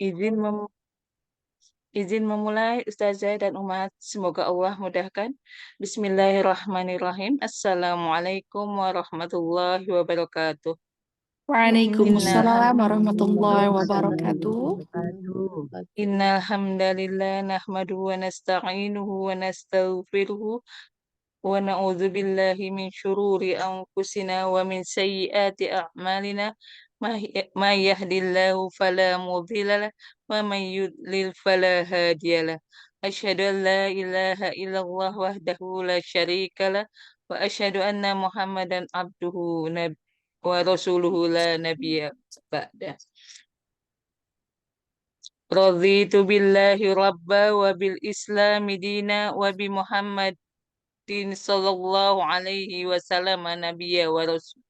Izin mem- izin memulai Ustazah dan umat. Semoga Allah mudahkan. Bismillahirrahmanirrahim. Assalamualaikum warahmatullahi wabarakatuh. Inna Waalaikumsalam warahmatullahi wabarakatuh. Innal hamdalillah nahmaduhu wa nasta'inuhu wa nastaghfiruhu wa na'udzu billahi min syururi anfusina wa min sayyiati a'malina may yahdihillahu fala mudilla lah wa may yudlil fala hadiyalah. Asyhadu an la ilaha illallah wahdahu la syarika lah wa asyhadu anna Muhammadan abduhu wa rasuluhu la nabiyya ba'da. Raditu billahi rabba wa bil islami dina wa bi Muhammadin sallallahu alaihi wasallam nabiyya wa rasul.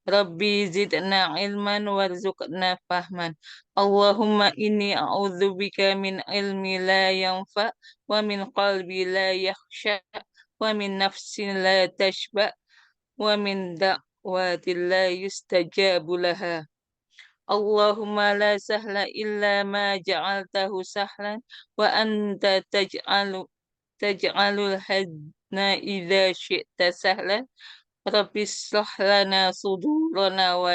Rabbi zidna ilman warzuqna fahman. Allahumma inni a'udzubika min ilmi la yanfa wa min qalbi la yakhsha wa min nafsin la tashba wa min da'watin la yustajabu laha. Allahumma la sahla illa ma ja'altahu sahlan wa anta taj'alul hazna idza syi'ta sahlan. Rabbi shrah lana sudurana wa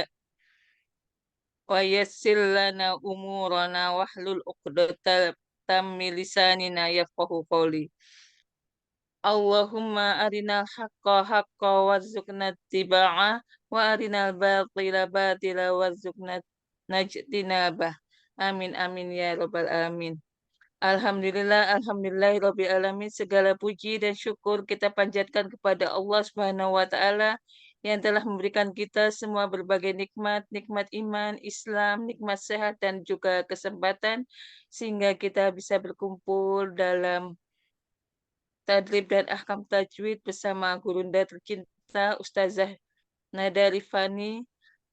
yassir lana umurana wahlul 'uqdatam min lisanina yafqahu qawli. Allahumma arinal haqqa haqqa warzuqna ittiba'ah wa arinal batila batila warzuqna najtinabah. Amin amin ya rabbal alamin. Alhamdulillah alamin. Segala puji dan syukur kita panjatkan kepada Allah Subhanahu wa taala yang telah memberikan kita semua berbagai nikmat, nikmat iman, Islam, nikmat sehat dan juga kesempatan sehingga kita bisa berkumpul dalam tadrib dan ahkam tajwid bersama gurunda tercinta Ustazah Nada Rifani.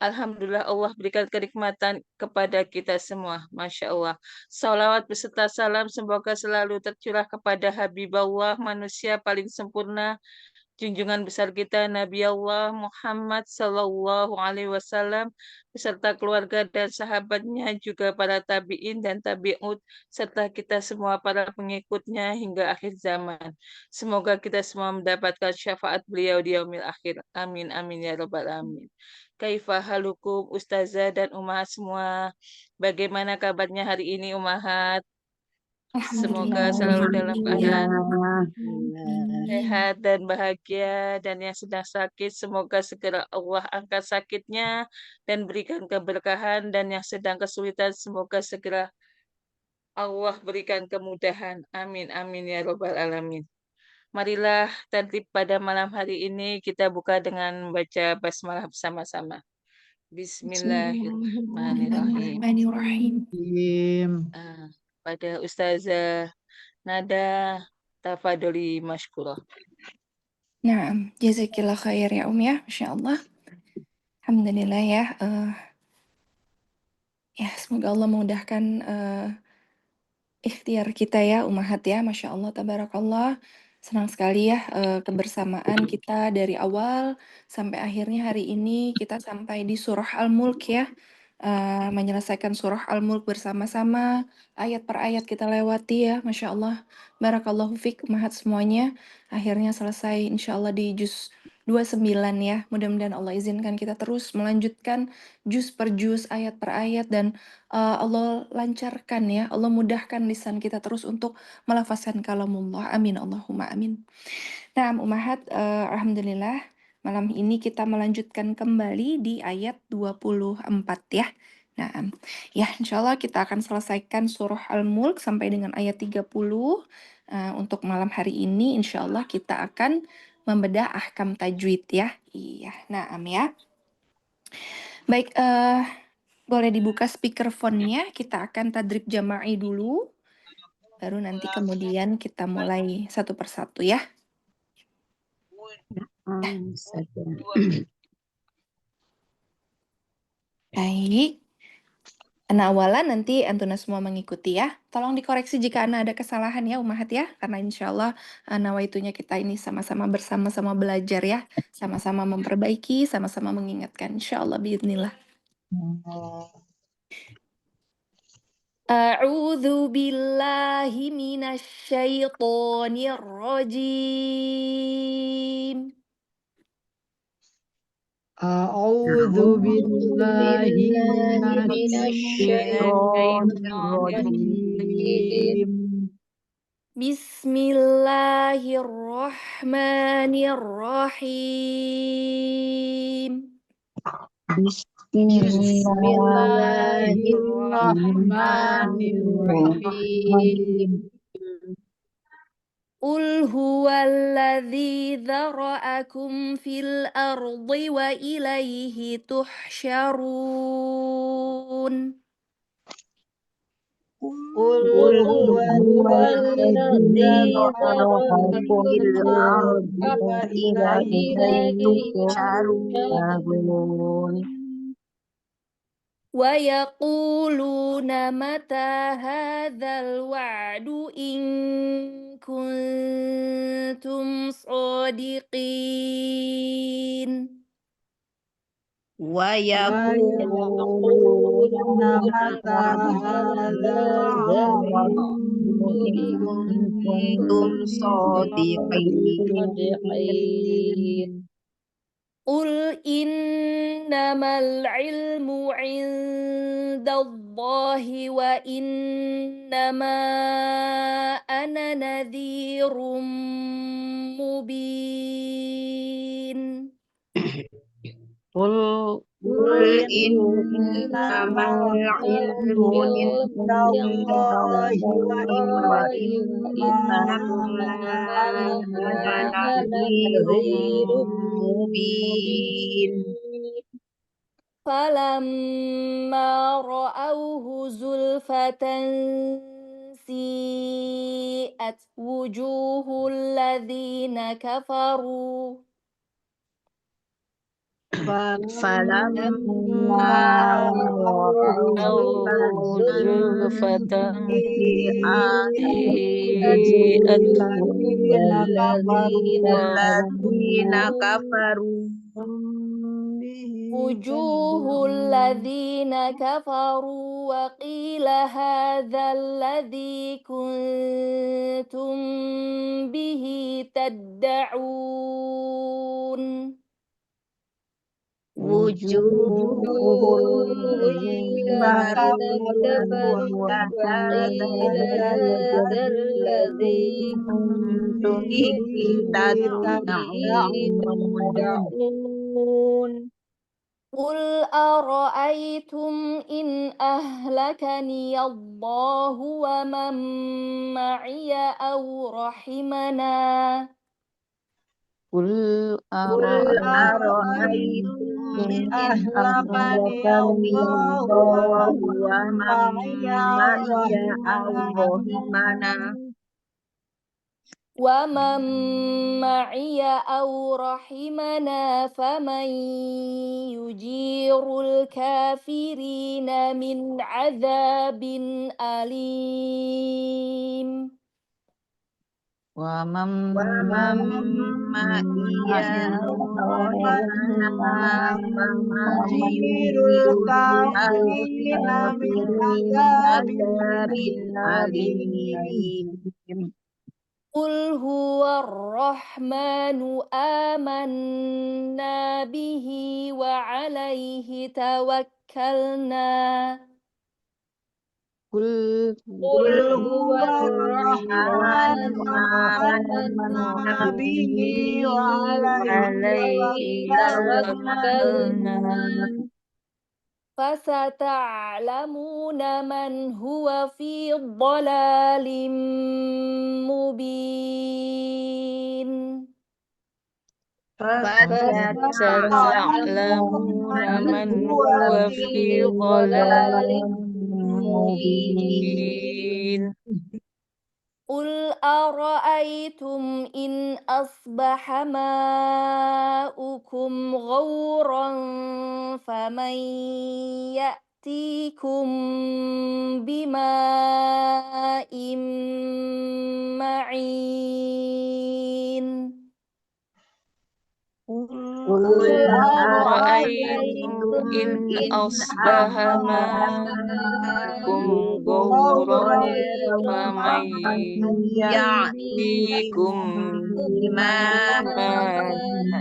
Alhamdulillah Allah berikan kenikmatan kepada kita semua. Masya Allah. Salawat beserta salam semoga selalu tercurah kepada Habibullah, manusia paling sempurna, junjungan besar kita Nabi Allah Muhammad Sallallahu Alaihi Wasallam beserta keluarga dan sahabatnya, juga para tabiin dan tabiut serta kita semua para pengikutnya hingga akhir zaman. Semoga kita semua mendapatkan syafaat beliau di yaumil akhir. Amin amin ya robbal alamin. Kaifa halukum Ustazah dan umahat semua? Bagaimana kabarnya hari ini umahat? Semoga Alhamdulillah, selalu dalam keadaan Amin. sehat dan bahagia, dan yang sedang sakit semoga segera Allah angkat sakitnya dan berikan keberkahan, dan yang sedang kesulitan semoga segera Allah berikan kemudahan. Amin amin ya robbal alamin. Marilah tertib pada malam hari ini kita buka dengan membaca basmalah bersama-sama. Bismillahirrahmanirrahim. Bismillahirrahmanirrahim. Ah, pada Ustazah Nada, tafadoli mashkurah. Nah, jazakillah khair ya ya, Masya Allah. Alhamdulillah ya. Ya, semoga Allah memudahkan ikhtiar kita ya, umahat ya, Masya Allah, tabarakallah. Senang sekali ya kebersamaan kita dari awal sampai akhirnya hari ini kita sampai di surah Al-Mulk ya. Menyelesaikan surah Al-Mulk bersama-sama, ayat per ayat kita lewati ya, Masya Allah. Barakallahu fiq, umahat semuanya. Akhirnya selesai insya Allah di juz 29 ya. Mudah-mudahan Allah izinkan kita terus melanjutkan juz per juz, ayat per ayat, dan Allah lancarkan ya, Allah mudahkan lisan kita terus untuk melafazkan kalamullah. Amin, Allahumma amin. Nah, Umahat, Alhamdulillah, malam ini kita melanjutkan kembali di ayat 24 ya. Nah, ya insya Allah kita akan selesaikan surah Al-Mulk sampai dengan ayat 30. Untuk malam hari ini insya Allah kita akan membedah ahkam tajwid ya. Iya, nah ya. Baik, boleh dibuka speakerphone-nya, kita akan tadrib jama'i dulu, baru nanti kemudian kita mulai satu persatu ya. Baik, Ana awalan nanti Antuna semua mengikuti ya. Tolong dikoreksi jika Ana ada kesalahan ya Umahat ya, karena insya Allah nawaitunya kita ini sama-sama bersama-sama belajar ya, sama-sama memperbaiki, sama-sama mengingatkan, insya Allah biidnillah. أعوذ بالله من الشيطان الرجيم أعوذ بالله من من الشيطان الشيطان الرجيم. الرجيم. بسم الله الرحمن الرحيم بسم بسم الله الله الرحمن الرحيم. قل هو الذي ذرأكم في الأرض وإليه تحشرون قل قل هو هو الذي الذي ذرأكم ذرأكم في في الأرض الأرض وإليه وإليه تحشرون. تحشرون ويقولون متى هذا الوعد إن كنتم صادقين ويقولون ويقولون متى متى هذا هذا الوعد الوعد إن إن كنتم كنتم صادقين صادقين. قل إنما العلم عند الله وإنما أنا نذير مبين قل قل إنما إنما العلم العلم عند عند الله الله وإنما أنا أنا نذير نذير مبين مبين. فلما رأوه زلفة سيئت وجوه الذين كفروا فلما فلما رأوا رأوه أو زلفة زلفة سيئات سيئت سيئت وجوه الذين كفروا الذين كفروا وجوه الذين كفروا وقيل هذا الذي كنتم به تدعون وجوه الذين كفروا وهذا وقيل هذا الذي الذي كنتم به به تدعون تدعون. قل أرأيتم إن أهلكني الله ومن معي أو رحمنا قل قل أرأيتم أرأيتم إن إن أهلكني أهلكني الله الله ومن ومن معي أو معي أو رحمنا رحمنا ومن معي أو رحمنا فمن يجير الكافرين من عذاب أليم ومن ومن معي أو رحمنا فمن يجير يجير الكافرين من الكافرين من عذاب عذاب أليم. أليم قل هو الرحمن آمنا به وعليه توكلنا قل قل هو هو الرحمن آمنا آمنا به به وعليه عليه توكلنا توكلنا. فستعلمون من هو في ضلال مبين فستعلمون ستعلمون من من هو هو في في ضلال ضلال مبين. مبين. قل أرأيتم إن أصبح ماؤكم غورا فمن يأتيكم بماء معين قل قل أرأيتم أرأيتم أرأيتم إن إن إن أصبح أصبح أصبح ماؤكم ماؤكم غير فمن يأتيكم بماء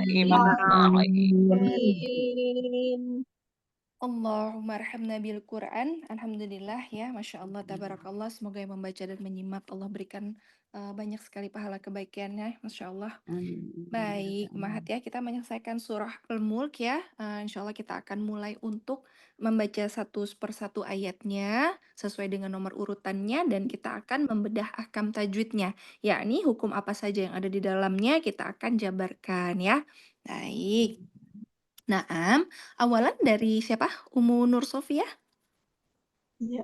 بماء معين Allahumma arhamna bil Quran. Alhamdulillah ya, Masya Allah, tabarakallah. Semoga yang membaca dan menyimak Allah berikan banyak sekali pahala kebaikannya, Masya Allah. Baik, Mahat ya, kita menyelesaikan surah Al-Mulk ya. Insya Allah kita akan mulai untuk membaca satu persatu ayatnya sesuai dengan nomor urutannya dan kita akan membedah ahkam tajwidnya. Yakni hukum apa saja yang ada di dalamnya kita akan jabarkan ya. Baik. Naam, awalan dari siapa? Umu Nur Sofia? Ya,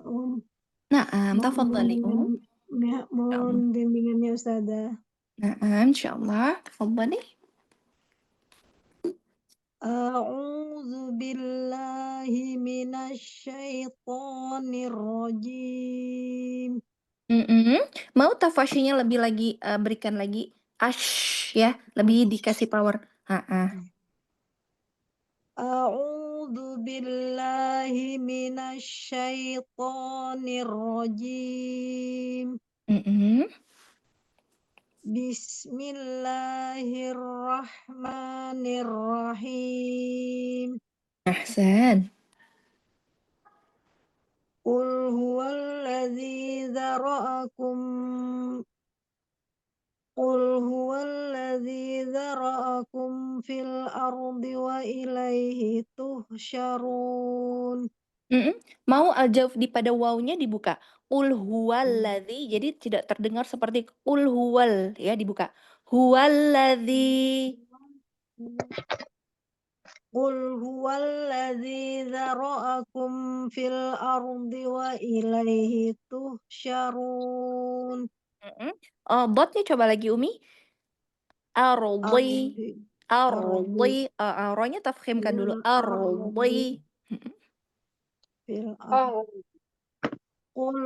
Naam, tafadhali. mohon bimbingannya Ustazah. Naam, insyaallah. Tafadhali. A'udzu billahi minasyaitonir rajim. Mau tafasyinya lebih lagi berikan lagi ash ya, lebih dikasih power. A'udzu billahi minasyaitonir rajim. Bismillahirrahmanirrahim. Ahsan. Qul huwallazi dzara'akum Qul huwallazi dzara'akum fil ardi wa ilaihi tuhsyarun. Mau al-jawf di pada wawunya dibuka. Qul huwallazi. Jadi tidak terdengar seperti qul huwal ya, dibuka. Huwallazi. Qul huwallazi dzara'akum fil ardi wa ilaihi tuhsyarun. Botnya coba lagi Umi. Ardi. Ardi. Ronya tafkhimkan dulu. Ardi. Fil ardi. Qul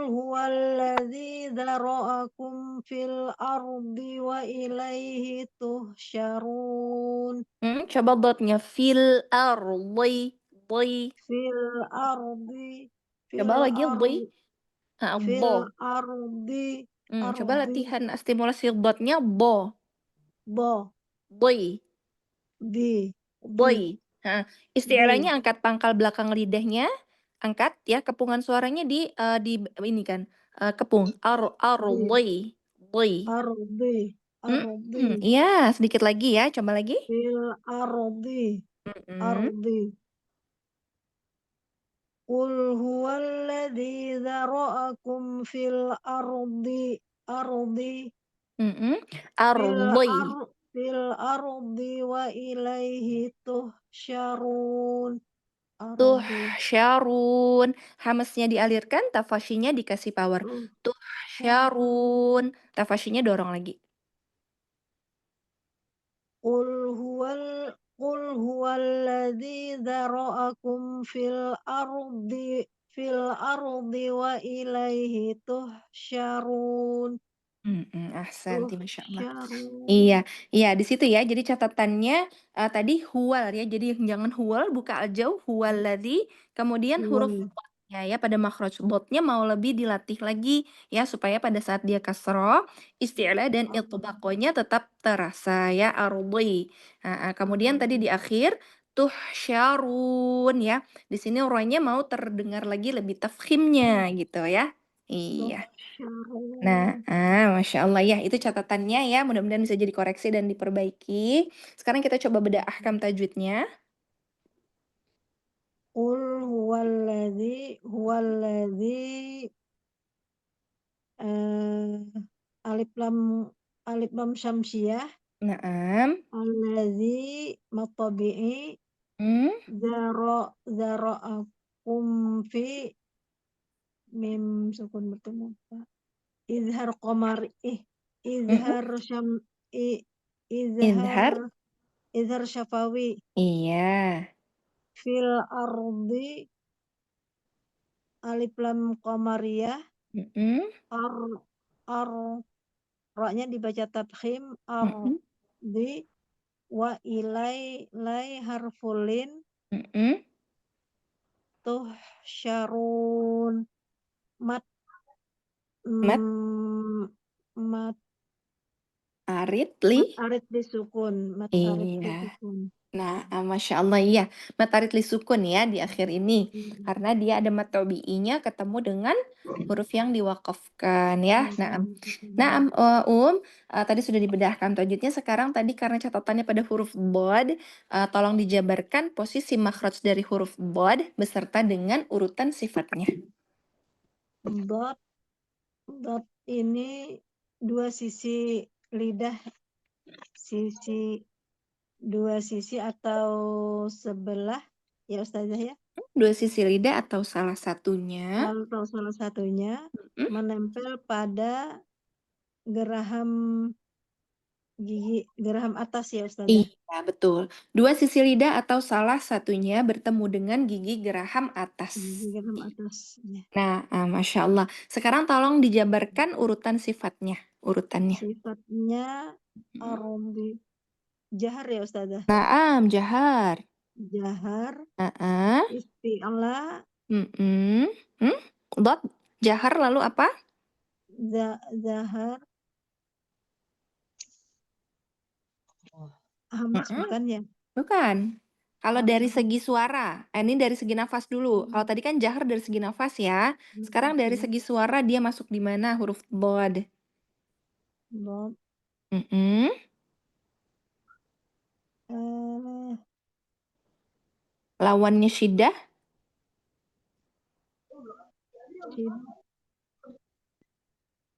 huwallazi dzara'akum fil ardi wa ilaihi tuhsyarun. Coba dotnya fil ardi. Di. Fil ardi. Coba lagi di. Fil Bo. ardi. Coba latihan stimulasi dotnya bo. Bo. Boy. Di. Boy. Isti'lanya angkat pangkal belakang lidahnya, angkat ya kepungan suaranya di ini kan kepung ardi. Boy. Ardi. Iya, sedikit lagi ya, coba lagi. Fil ardi. Ardi. Qul huwallazi dzara'akum fil ardi. Ardi. Ardi. Fil ardi wa ilaihi tuhsyarun. Tuhsyarun. Hamesnya dialirkan, tafasyinya dikasih power. Tuhsyarun. Tafasyinya dorong lagi. Qul huwallazi dzara'akum fil ardi wa ilaihi tuhsyarun. Ahsanti, Masya Allah. Iya, di situ ya. Jadi catatannya tadi huwal ya. Jadi jangan huwal, buka aljauh huwallazi. Kemudian huruf ya pada makhraj dotnya mau lebih dilatih lagi ya supaya pada saat dia kasroh, isti'la dan itbaqonya tetap terasa ya ardi. Kemudian tadi di akhir tuhsyarun ya. Di sini rohnya mau terdengar lagi lebih tafkhimnya gitu ya. Iya. Nah, Masya Allah ya, itu catatannya ya, mudah-mudahan bisa jadi koreksi dan diperbaiki. Sekarang kita coba bedah ahkam tajwidnya. Qul huwallazi alif lam syamsiyah. Naam. Allazi matabi'i. Zara'akum fi mim sukun bertemu izhar qamar izhar syafawi. Iya. Fil ardi alif lam qamariyah. Ra-nya dibaca tafkhim ardi wa ilai harfulin tuhsyarun. mat Mat mm, mat arid mat li. arit disukun, mat arit Iya. disukun. Nah, Masya Allah iya. Mat arid li sukun ya di akhir ini. Hmm. Karena dia ada mat tabi'inya ketemu dengan huruf yang diwakafkan ya. Nah, Hmm. tadi sudah dibedahkan tajwidnya. Sekarang tadi karena catatannya pada huruf bod, tolong dijabarkan posisi makhraj dari huruf bod beserta dengan urutan sifatnya. Dot dot ini dua sisi lidah, dua sisi atau sebelah ya Ustazah ya. Dua sisi lidah atau salah satunya. Atau salah satunya Mm-mm. menempel pada geraham gigi, geraham atas ya Ustazah. Iya, betul. Dua sisi lidah atau salah satunya bertemu dengan gigi geraham atas. Gigi geraham atas. Ya. Nah, Masya Allah. Sekarang tolong dijabarkan urutan sifatnya. Urutannya. Sifatnya arobi jahar ya Ustazah. Naam, jahar. Jahar, Naam. isti'la, Dot, jahar lalu apa? zahar, hamas bukan ya? Bukan. Kalau dari Oh, segi suara, ini dari segi nafas dulu. Kalau tadi kan jahar dari segi nafas ya. Sekarang dari ya. segi suara dia masuk di mana huruf bod? Dot, Mm-mm. Lawannya syiddah,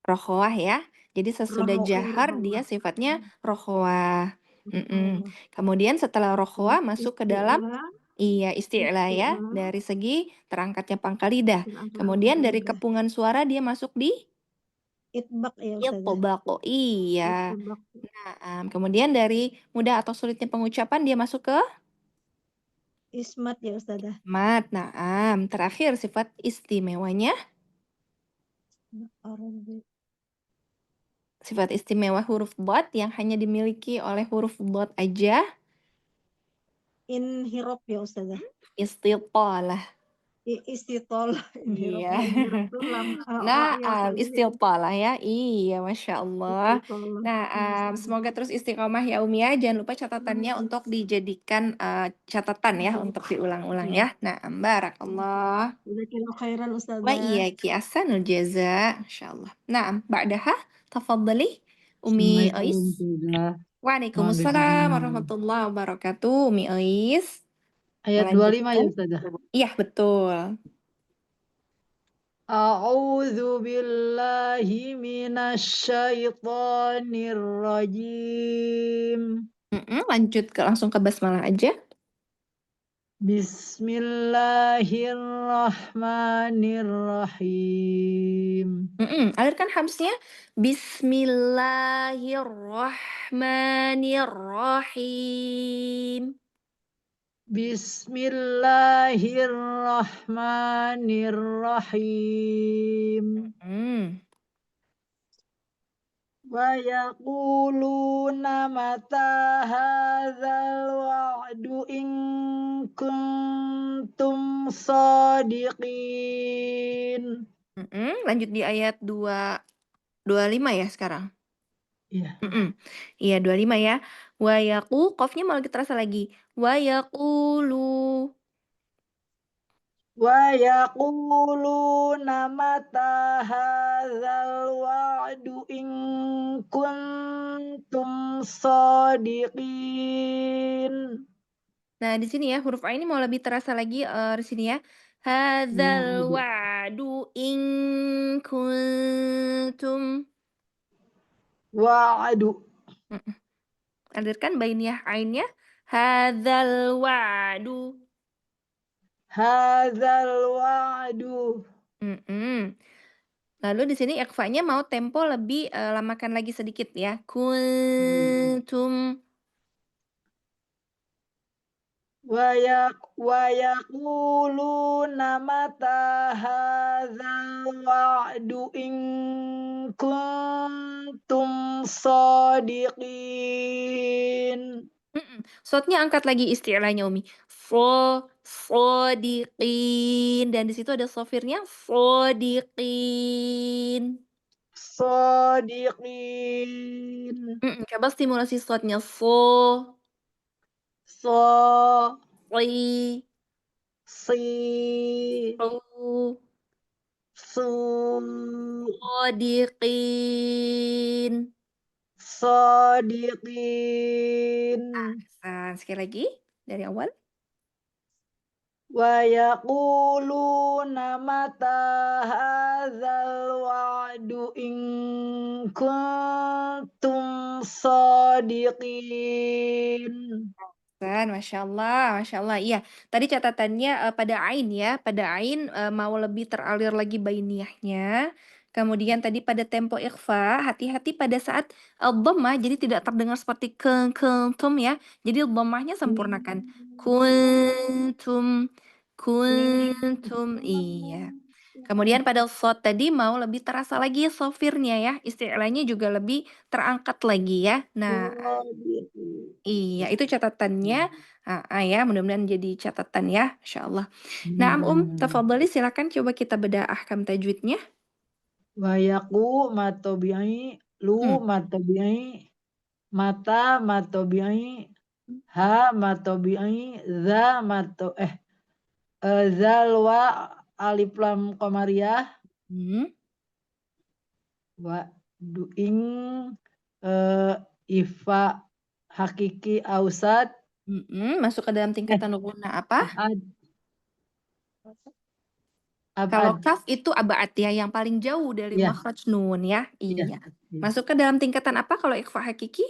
rokhawah ya. Jadi sesudah jahar dia sifatnya rokhawah. Kemudian setelah rokhawah masuk ke dalam isti'la ya. Dari segi terangkatnya pangkal lidah. Kemudian dari kepungan suara dia masuk di itbaq ya Ustazah. itbaqo. Iya. Itbaq. Nah, kemudian dari mudah atau sulitnya pengucapan dia masuk ke Ismat ya Ustazah. mat. Naam. Terakhir sifat istimewanya. Sifat istimewa huruf dot yang hanya dimiliki oleh huruf dot aja. Inhirop ya Ustazah. Istitalah. Istitol. Iya. Inhirop tuh Nah, ya Ustazah. istitalah ya. Iya, Masya Allah. Istitol. Nah, semoga terus istiqomah ya Umi ya. Jangan lupa catatannya untuk dijadikan catatan ya untuk diulang-ulang ya. Nah, barakallah. Jazakallahu khairan Wa Ustazah. iyyaki ahsanul jaza. Masyaallah. Nah, ba'daha tafadhali Umi Ais. Waalaikumsalam warahmatullahi wabarakatuh. Umi Ais. Ayat 25 ya Melanjutkan. Ustazah. Iya, betul. A'udzu billahi minasyaitonir rajim. Lanjut langsung ke basmalah aja. Bismillahirrahmanirrahim. Alirkan hamznya. Bismillahirrahmanirrahim. Bismillahirrahmanirrahim. Wa yaquluna mata hadzal wa'du in kuntum shadiqin. Lanjut di ayat 25 ya sekarang. Iya. Iya, 25 ya. Wa yaqu, qafnya malah terasa lagi. Wa yaqulu. Wa yaquluna mata hadzal wa'du in kuntum shadiqin. Nah, di sini ya huruf A ini mau lebih terasa lagi di sini ya. Hadzal wa'du in kuntum. Wa'du. Alirkan bainiyah ainnya. Hadzal wa'du. Hadzal wa'du. Lalu di sini ikhfanya mau tempo lebih lamakan lagi sedikit ya. Kuntum. Wa yaquluna mata hadzal wa'du in kuntum shadiqin. Shotnya angkat lagi isti'lahnya Umi. sodiqin, dan di situ ada sofirnya sodiqin. Sodiqin. Coba stimulasi sodnya So. li, Si. su, Su. sodiqin. Sodiqin. Sekali lagi dari awal. Wa yaquluna mata hadzal wa'du in kuntum sadiqin. Masya Allah, Masya Allah. Iya, tadi catatannya pada ain ya, pada ain mau lebih teralir lagi bainiyahnya. Kemudian tadi pada tempo ikhfa, hati-hati pada saat dhammah, jadi tidak terdengar seperti kuntum ya. Jadi dhammahnya sempurnakan. Kuntum, kuntum, iya. Kemudian pada shad tadi mau lebih terasa lagi sofirnya ya, istilahnya juga lebih terangkat lagi ya. Nah, iya, itu catatannya. Ya, mudah-mudahan jadi catatan ya, Masya Allah. Nah, tafadhali silakan coba kita bedah ahkam tajwidnya. Wa yaqu matobi'i, lu matobi'i, mata matobi'i, ha matobi'i, za zal wa alif lam qamariyah, wa duing ifa hakiki ausad. Masuk ke dalam tingkatan guna apa? Kalau Abad. kaf itu abad ya, yang paling jauh dari Iya. makhraj nun ya. Iya. Iya. Masuk ke dalam tingkatan apa kalau ikhfa hakiki?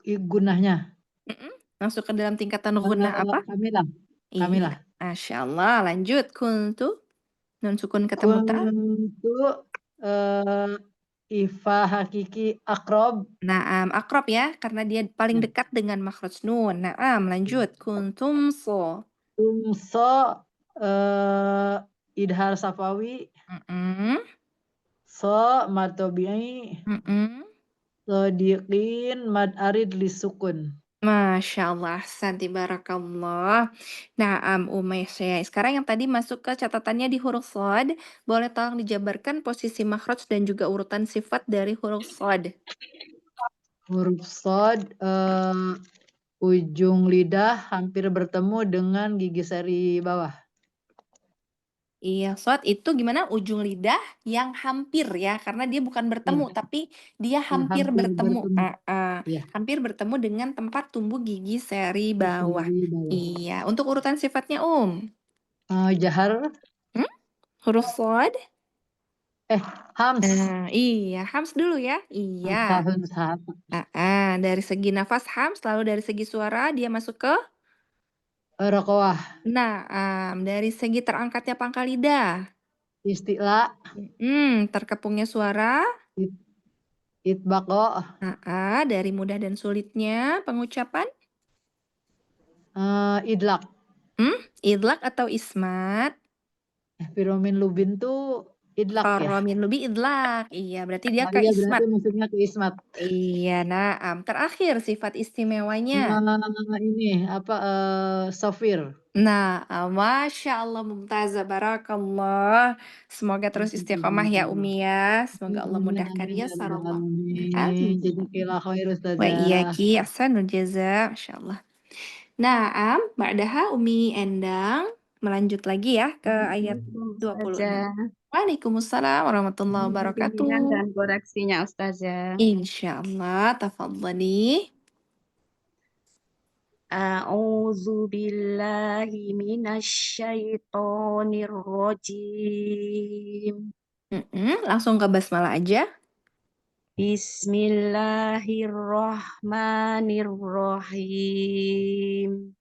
Gunahnya. Masuk ke dalam tingkatan gunah apa? Kamilah. Iya. Kamilah. Masya Allah. Lanjut. Kuntu. Nun sukun ketemu ta. Kuntu ifa hakiki akrob. Naam, akrob ya, karena dia paling dekat dengan makhraj nun. Naam, lanjut. Kuntum so. Tumso idhar safawi. So matobi'i. Sodiqin mad arid lisukun. Masya Allah, santi barakallah. Nah, Umayyah, sekarang yang tadi masuk ke catatannya di huruf shad, boleh tolong dijabarkan posisi makhraj dan juga urutan sifat dari huruf shad. Huruf shad ujung lidah hampir bertemu dengan gigi seri bawah. Iya, shad itu gimana? Ujung lidah yang hampir ya, karena dia bukan bertemu, tapi dia hampir bertemu. Iya. Hampir bertemu dengan tempat tumbuh gigi seri bawah. Iya, untuk urutan sifatnya, Jahar. Huruf shad. Hams. Iya, hams dulu ya. Iya. Dari segi nafas hams, lalu dari segi suara dia masuk ke Raqawah. Dari segi terangkatnya pangkal lidah. Isti'la. Terkepungnya suara. Itbaqo. Dari mudah dan sulitnya pengucapan. Idlak. Idlak atau ismat? Firomin lubin tuh idlak ya. Firomin lubin idlak. Iya, berarti dia ke Iya, ismat. berarti maksudnya ke ismat. Iya, terakhir sifat istimewanya. Ini apa sofir. Masya Allah, Mumtazah, barakallah. Semoga terus istiqomah ya Umi ya. Semoga Allah mudahkan ya sarallah. Jazakillah khair Wa Ustazah. iyaki ahsanul jaza, Masya Allah. Ba'daha Umi Endang melanjut lagi ya ke ayat 26. Waalaikumsalam warahmatullahi wabarakatuh. Dan koreksinya Ustazah. Insya Allah, tafadhali. A'udzu billahi minasyaitonir rajim. Langsung ke basmalah aja. Bismillahirrahmanirrahim.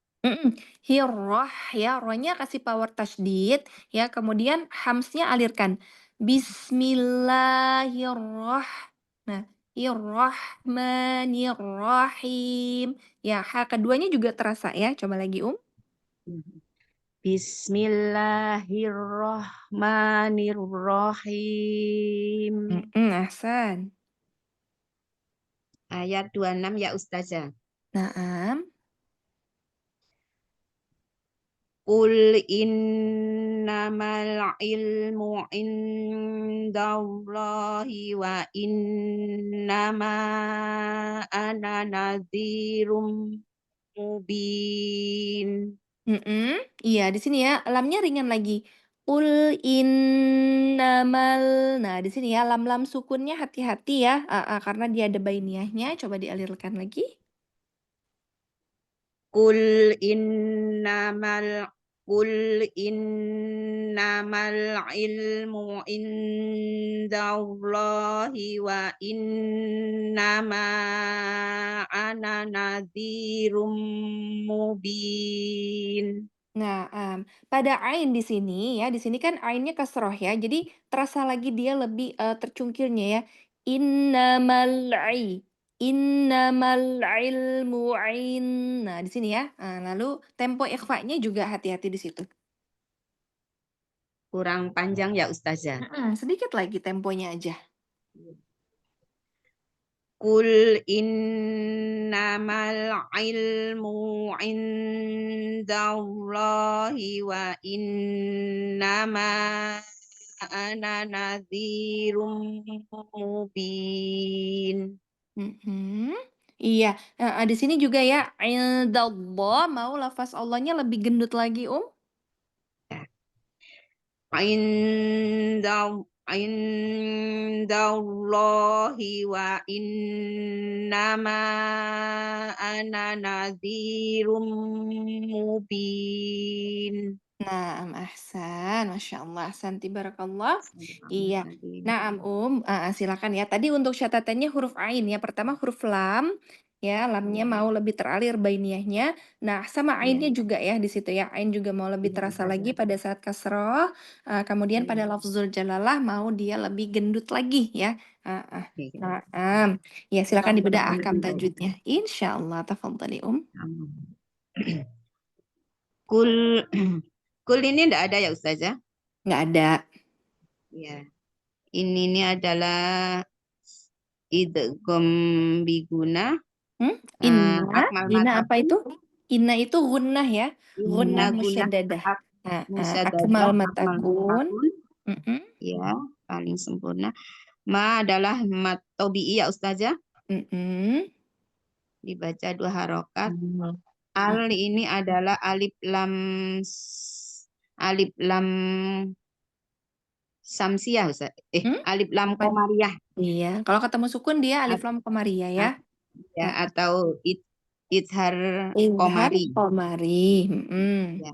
Hirroh ya, rohnya kasih power tasydid ya, kemudian hamsnya alirkan. Bismillahirrahmanirrahim. Ya, ha keduanya juga terasa ya. Coba lagi Bismillahirrahmanirrahim. Ahsan. Ayat 26 ya Ustazah. Naam. Qul innamal ilmu indallahi wa innama ana nadhirum mubin. Iya, di sini ya, lamnya ringan lagi. Qul innamal. Nah, di sini ya, lam-lam sukunnya hati-hati ya, karena dia ada bainiyahnya. Coba dialirkan lagi. Qul innamal Qul innamal ilmu indallahi wa innama ana nadhirum mubin. Nah, pada ain di sini ya, di sini kan ainnya kasroh ya, jadi terasa lagi dia lebih tercungkilnya ya. Innamal innamal ilmu ain. Nah, di sini ya. Lalu tempo ikhfanya juga hati-hati di situ. Kurang panjang ya Ustazah. Sedikit lagi temponya aja. Qul innamal ilmu indallahi wa innama ana nadhirum mubin. Iya, di sini juga ya, indallah mau lafaz Allahnya lebih gendut lagi, Indallahi wa innama ana nadhirum mubin. Naam, ahsan, Masya Allah, ahsan, barakallah. Iya. Naam, silakan ya. Tadi untuk catatannya huruf ain ya. Pertama huruf lam, ya, lamnya mau lebih teralir bainiyahnya. Nah, sama Ya, ainnya juga ya di situ ya. Ain juga mau lebih terasa lagi pada saat kasroh. Kemudian pada lafzul jalalah mau dia lebih gendut lagi ya. Naam. Ya, silakan dibedah ahkam tajwidnya. Insya Allah, tafadhali, Kul kul ini enggak ada ya Ustazah? Nggak ada. Ya. Ini adalah idgham biguna. Inna, Akmal Inna apa mataku. itu? Inna itu gunnah ya, Inna gunnah guna musyaddadah. musyaddadah Akmal akmal matakun. matakun. Mm-mm, Ya, paling sempurna. Ma adalah mat tobi'i ya Ustazah. mm-mm, Dibaca 2 harokat. Al ini adalah alif lam samsiah Ustaz. mm. Alif lam Apa? komariah Iya, kalau ketemu sukun dia alif lam komariah ya. ya, atau ithar Izhar komari. komari. Ya.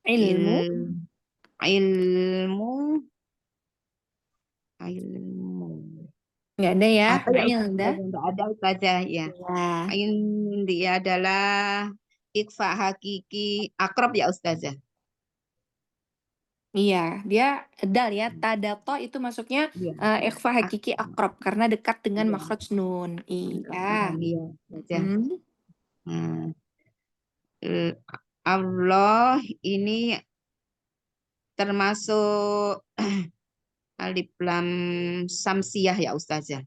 Ilmu Ilmu ilmu nggak ada ya. apa ya Ilda. enggak ada Ustazah ya. Ya. Dia adalah ikfa hakiki akrab ya Ustazah. Iya, dia dal ya. Tadato itu masuknya Iya. ikhfa hakiki akrab karena dekat dengan Iya. makhraj nun. Iya. Iya, Ustazah. Hmm. Allah ini termasuk alif lam samsiah ya Ustazah.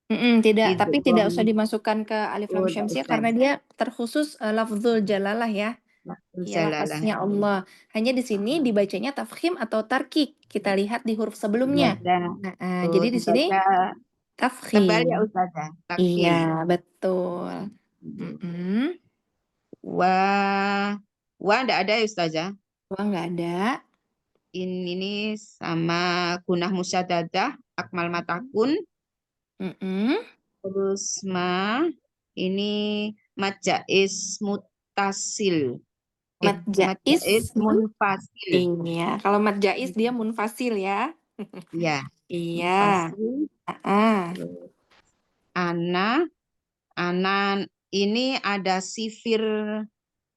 Tapi tidak usah Idgham dimasukkan ke alif lam syamsiah karena dia terkhusus lafzul jalalah ya. Iya, Jalalah. lafaznya Allah. Hanya di sini dibacanya tafkhim atau tarkik. Kita lihat di huruf sebelumnya. Jadi di sini Dibaca tebal ya tafkhim. Ustazah. Iya, Takhim. betul. Wa enggak ada ya Ustazah. Wah, nggak ada. Ini sama gunah musyaddadah akmal matakun. Terus ini mad jaiz mutasil. Mad jaiz munfasil. Iya, kalau mad jaiz dia munfasil ya. Iya. Iya. Terus ana ini ada sifir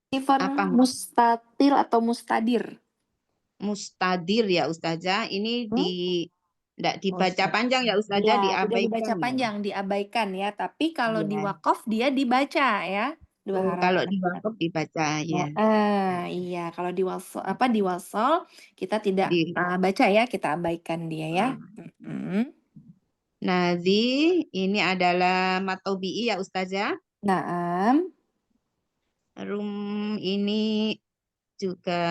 Sifar apa? mustatil atau mustadir. Mustadir ya Ustazah. Ini enggak dibaca panjang ya Ustazah, Ya, tidak diabaikan. dibaca panjang, diabaikan ya. Tapi kalau di Iya. wakaf dia dibaca ya. 2 harakat. Kalau di wakaf dibaca ya. Iya, kalau di wasol kita tidak baca ya, kita abaikan dia ya. Nazi ini adalah matobi'i ya Ustazah. Naam. Rum ini juga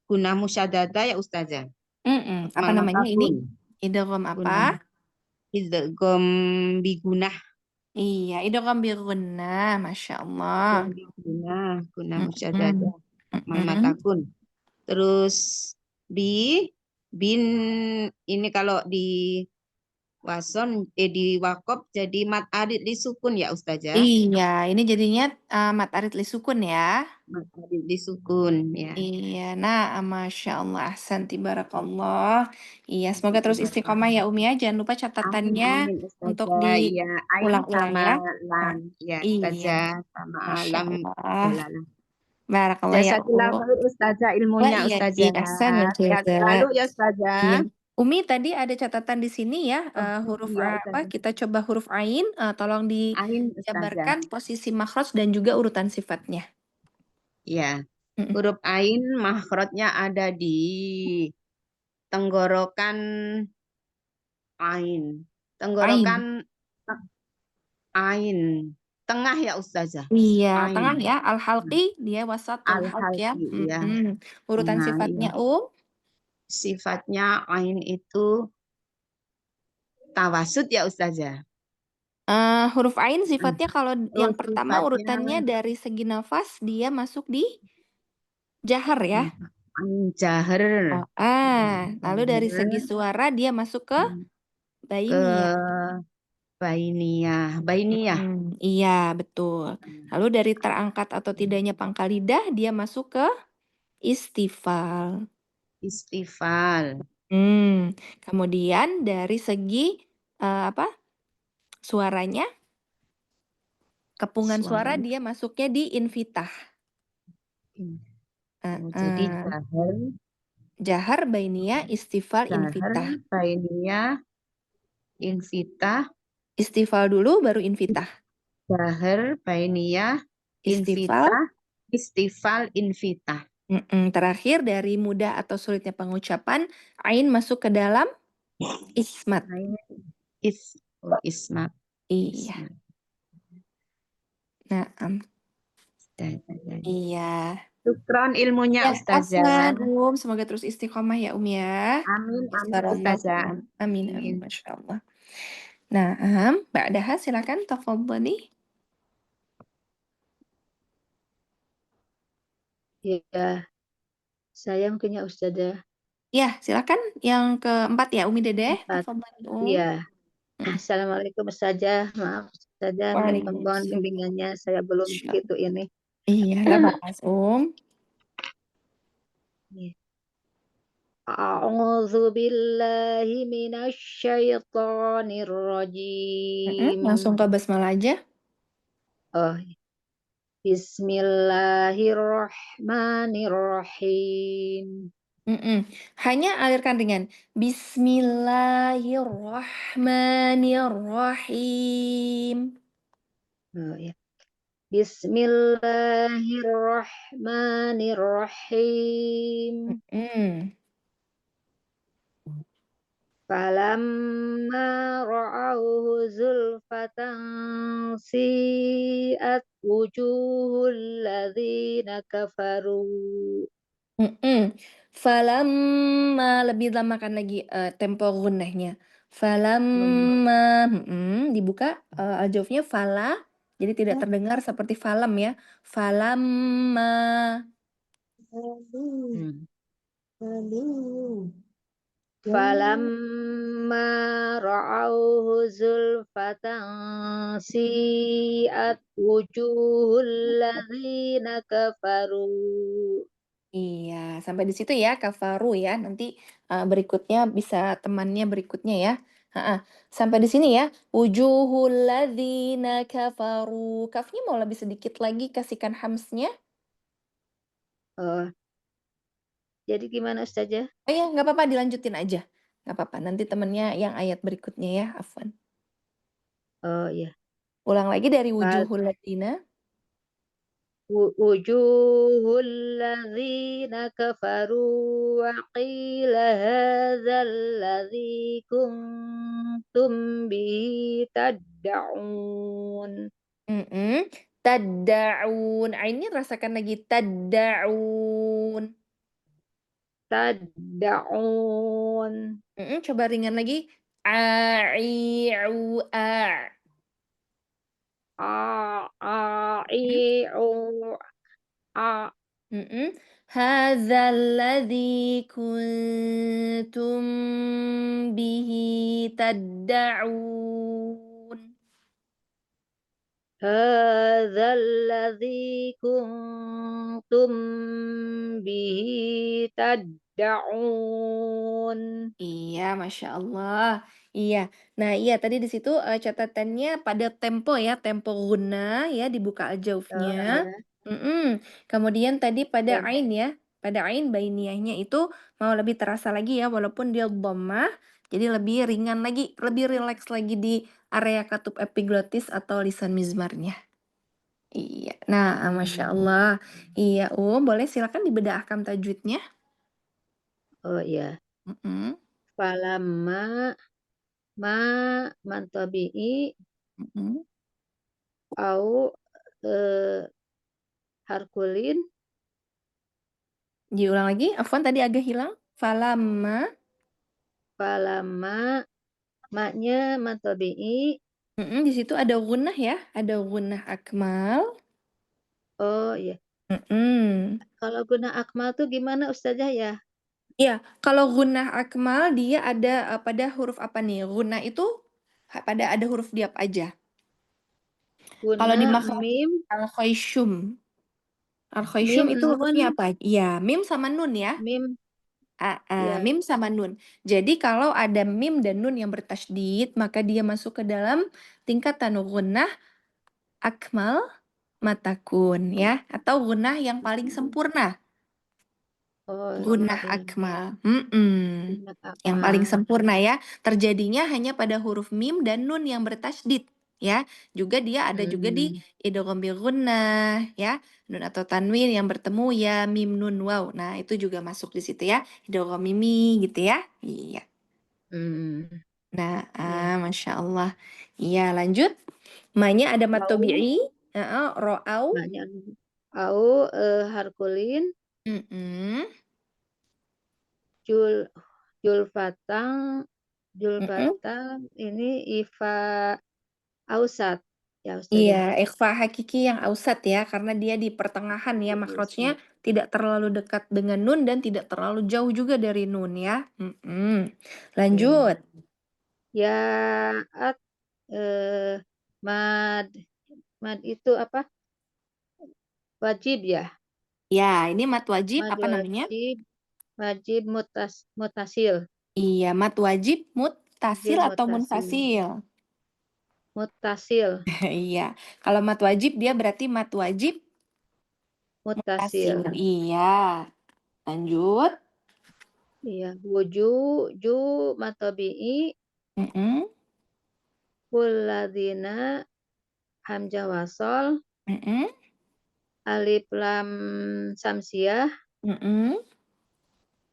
guna musyadada ya Ustazah. Apa namanya ini? Takun. Idgham Guna apa? idgham bigunah. Iya, idgham bi gunnah, Masya Allah. Guna Mm-mm. musyadada. Mm-mm. Takun. Terus bin ini kalau di wason di wakop jadi mat arid disukun ya Ustazah. Iya, ini jadinya mat arid li sukun ya. Mat arid disukun ya. Iya, nah, Masya Allah, ahsanti barakallah. Iya, semoga terus istiqomah ya Umi ya. Jangan lupa catatannya Amin untuk Ustazah. Iya, ain diulang-ulang sama ya. lam. Nah, Ya iya, Ustazah sama Masya alam Allah. dalalah. Barakallah ya Jazakallah Um. khair Ustazah Wah, ilmunya iya, Ustazah. ahsanul Sehat jaza. selalu ya Iya. Ustazah. Umi tadi ada catatan di sini ya, Oh huruf iya apa? Ustazah. Kita coba huruf ain, tolong Ain Ustazah. dijabarkan posisi makhraj dan juga urutan sifatnya. Ya, Mm-mm. huruf ain makhrajnya ada di tenggorokan ain. Ain. Tenggorokan ain. Tengah ya Ustazah. Iya, tengah Ain. ya. Al-halqi, dia wasatul halq ya. Al-halqi ya. Urutan Tengah sifatnya, ya. Sifatnya ain itu tawasud ya Ustazah. Huruf ain Hmm. sifatnya kalau Oh, yang pertama urutannya sifatnya dari segi nafas, dia masuk di jahar ya. ain jahar. Lalu dari segi Jahar suara dia masuk ke ke bainiyah. bainiyah. Iya, betul. Lalu dari terangkat atau tidaknya pangkal lidah, dia masuk ke istifal. Istifal. Kemudian dari segi apa? Suaranya, kepungan suara Suara. dia masuknya di infitah. Jadi jahar, Jahar, bainiyah, istifal, infitah. bainiyah, infitah, Istifal dulu baru infitah. jahar, bainiyah, Istifal. infitah, istifal, infitah. Terakhir dari mudah atau sulitnya pengucapan, ain masuk ke dalam ismat. Ismat. Iya. Nah, iya. Syukron ilmunya Ya, Ustazah. afwan, semoga terus istiqomah ya ya. Amin, amin Basarallahu. Ustazah. Amin, amin, Masya Allah. Nah, Mbak Daha silakan tafadhali. Ya, saya mungkin ya Ustazah. Ya, silakan yang keempat ya, Umi Dedeh. Empat. Tafadhali, Iya. Assalamualaikum Ustazah. Maaf Ustazah, mohon Waalaikumsalam. bimbingannya. Saya belum begitu ini. Iya, nggak apa-apa, A'udzu billahi minasy syaithanir rajim. Langsung ke basmalah aja. Oh. Bismillahirrahmanirrahim. Hanya alirkan dengan Bismillahirrahmanirrahim. Oh, ya. Bismillahirrahmanirrahim. Falamma ra'auhu zulfatan si'at wujuhul ladzina kafaru. Falamma, lebih lamakan lagi tempo gunnahnya. Falamma, dibuka aljawfnya fala, jadi tidak terdengar seperti falam ya. Falamma. Falamma ra'auhu zulfatan si'at wujuhul ladzina kafaru. Iya, sampai di situ ya kafaru ya. Nanti berikutnya bisa temannya berikutnya ya. Sampai di sini ya. Wujuhul ladzina kafaru. Kafnya mau lebih sedikit lagi kasihkan hamsnya. Oh. Jadi gimana Ustazah? Oh ya, nggak apa-apa dilanjutin aja. Nggak apa-apa. Nanti temennya yang ayat berikutnya ya, Afwan. Oh iya. Ulang lagi dari wujuhul ladzina. Wujuhul ladzina kafaru wa qila hadzal ladzi kuntum bihi tad'un. Tad'un. Ainnya rasakan lagi, tad'un. Tad'un. Coba ringan lagi, a'i'u a'. A, a, Mhm. i, u, a. Hadzal ladzi kuntum bihi tadda'un. Hadzal ladzi kuntum bihi tad'un. Iya, Masya Allah. Iya. Nah, iya tadi di situ, catatannya pada tempo ya, tempo gunna ya, dibuka Oh, al-jaufnya. ya. Kemudian tadi pada Oke. ain ya, pada ain bainiyahnya itu mau lebih terasa lagi ya, walaupun dia dhammah, jadi lebih ringan lagi, lebih rileks lagi di area katup epiglottis atau lisan mizmarnya. Iya. Nah, Masya Allah. Iya, boleh silakan dibedah ahkam tajwidnya. Oh iya. Mhm, Falamma ma mantabi'i mhm. au harkulin Diulang lagi, afwan tadi agak hilang. Falamma, falamma maknya mantabi'i. di situ ada gunnah ya, ada gunnah akmal. Oh iya. Mhm. Kalau guna akmal tuh gimana Ustazah ya? Iya, kalau gunnah akmal dia ada, pada huruf apa nih? Gunnah itu pada ada huruf di apa aja? Kalau Guna di makhraj mim, al-khayshum. Al-khayshum mim itu nun, hurufnya apa? Iya, mim sama nun ya. mim ya. Mim sama nun. Jadi kalau ada mim dan nun yang bertasydid, maka dia masuk ke dalam tingkatan gunnah akmal matakun ya, atau gunnah yang paling sempurna. Oh Gunnah iya. akmal. Guna Yang paling akmal. sempurna ya. Terjadinya hanya pada huruf mim dan nun yang bertasydid ya. Juga dia ada juga di Hmm. idgham bil gunnah ya. Nun atau tanwin yang bertemu ya mim nun waw. Nah, itu juga masuk di situ ya. Idgham mimi gitu ya. Iya. Hmm. Nah, Ya. Masya Allah. Iya, lanjut. Ma-nya ada mat Au tabi'i, ro'au. maknya au harkulin Mhm, jul julfatang mhm. julfatang ini ifa ausat ya Ustazah. Iya, ikhfa hakiki yang ausat ya, karena dia di pertengahan ya, makhrajnya Ausat. tidak terlalu dekat dengan nun dan tidak terlalu jauh juga dari nun ya. Oke. Lanjut. Yaat mad mad itu apa? Wajib ya? Ya, ini mat wajib Mad apa namanya? wajib wajib mutasil. Iya, mat wajib muttasil Wajib atau mutasil. munfasil. Mutasil. Iya, kalau mat wajib dia berarti mat wajib Mutasil. muttasil. Iya, lanjut. Iya, wuju ju matabi'i Mm-mm, kulladina hamzah wasol mm-mm, alif lam samsiah mm-mm,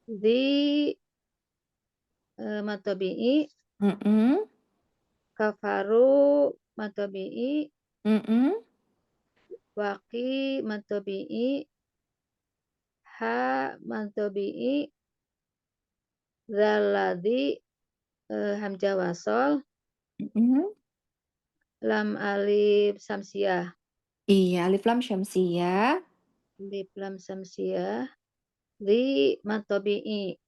di matabi'i mm-mm, kafaru matabi'i mm-mm, waqi matabi'i ha matabi'i zaladi hamzah wasol mm-mm. lam alif samsiah Iya, alif lam syamsiyah. alif lam samsiah di matabi'i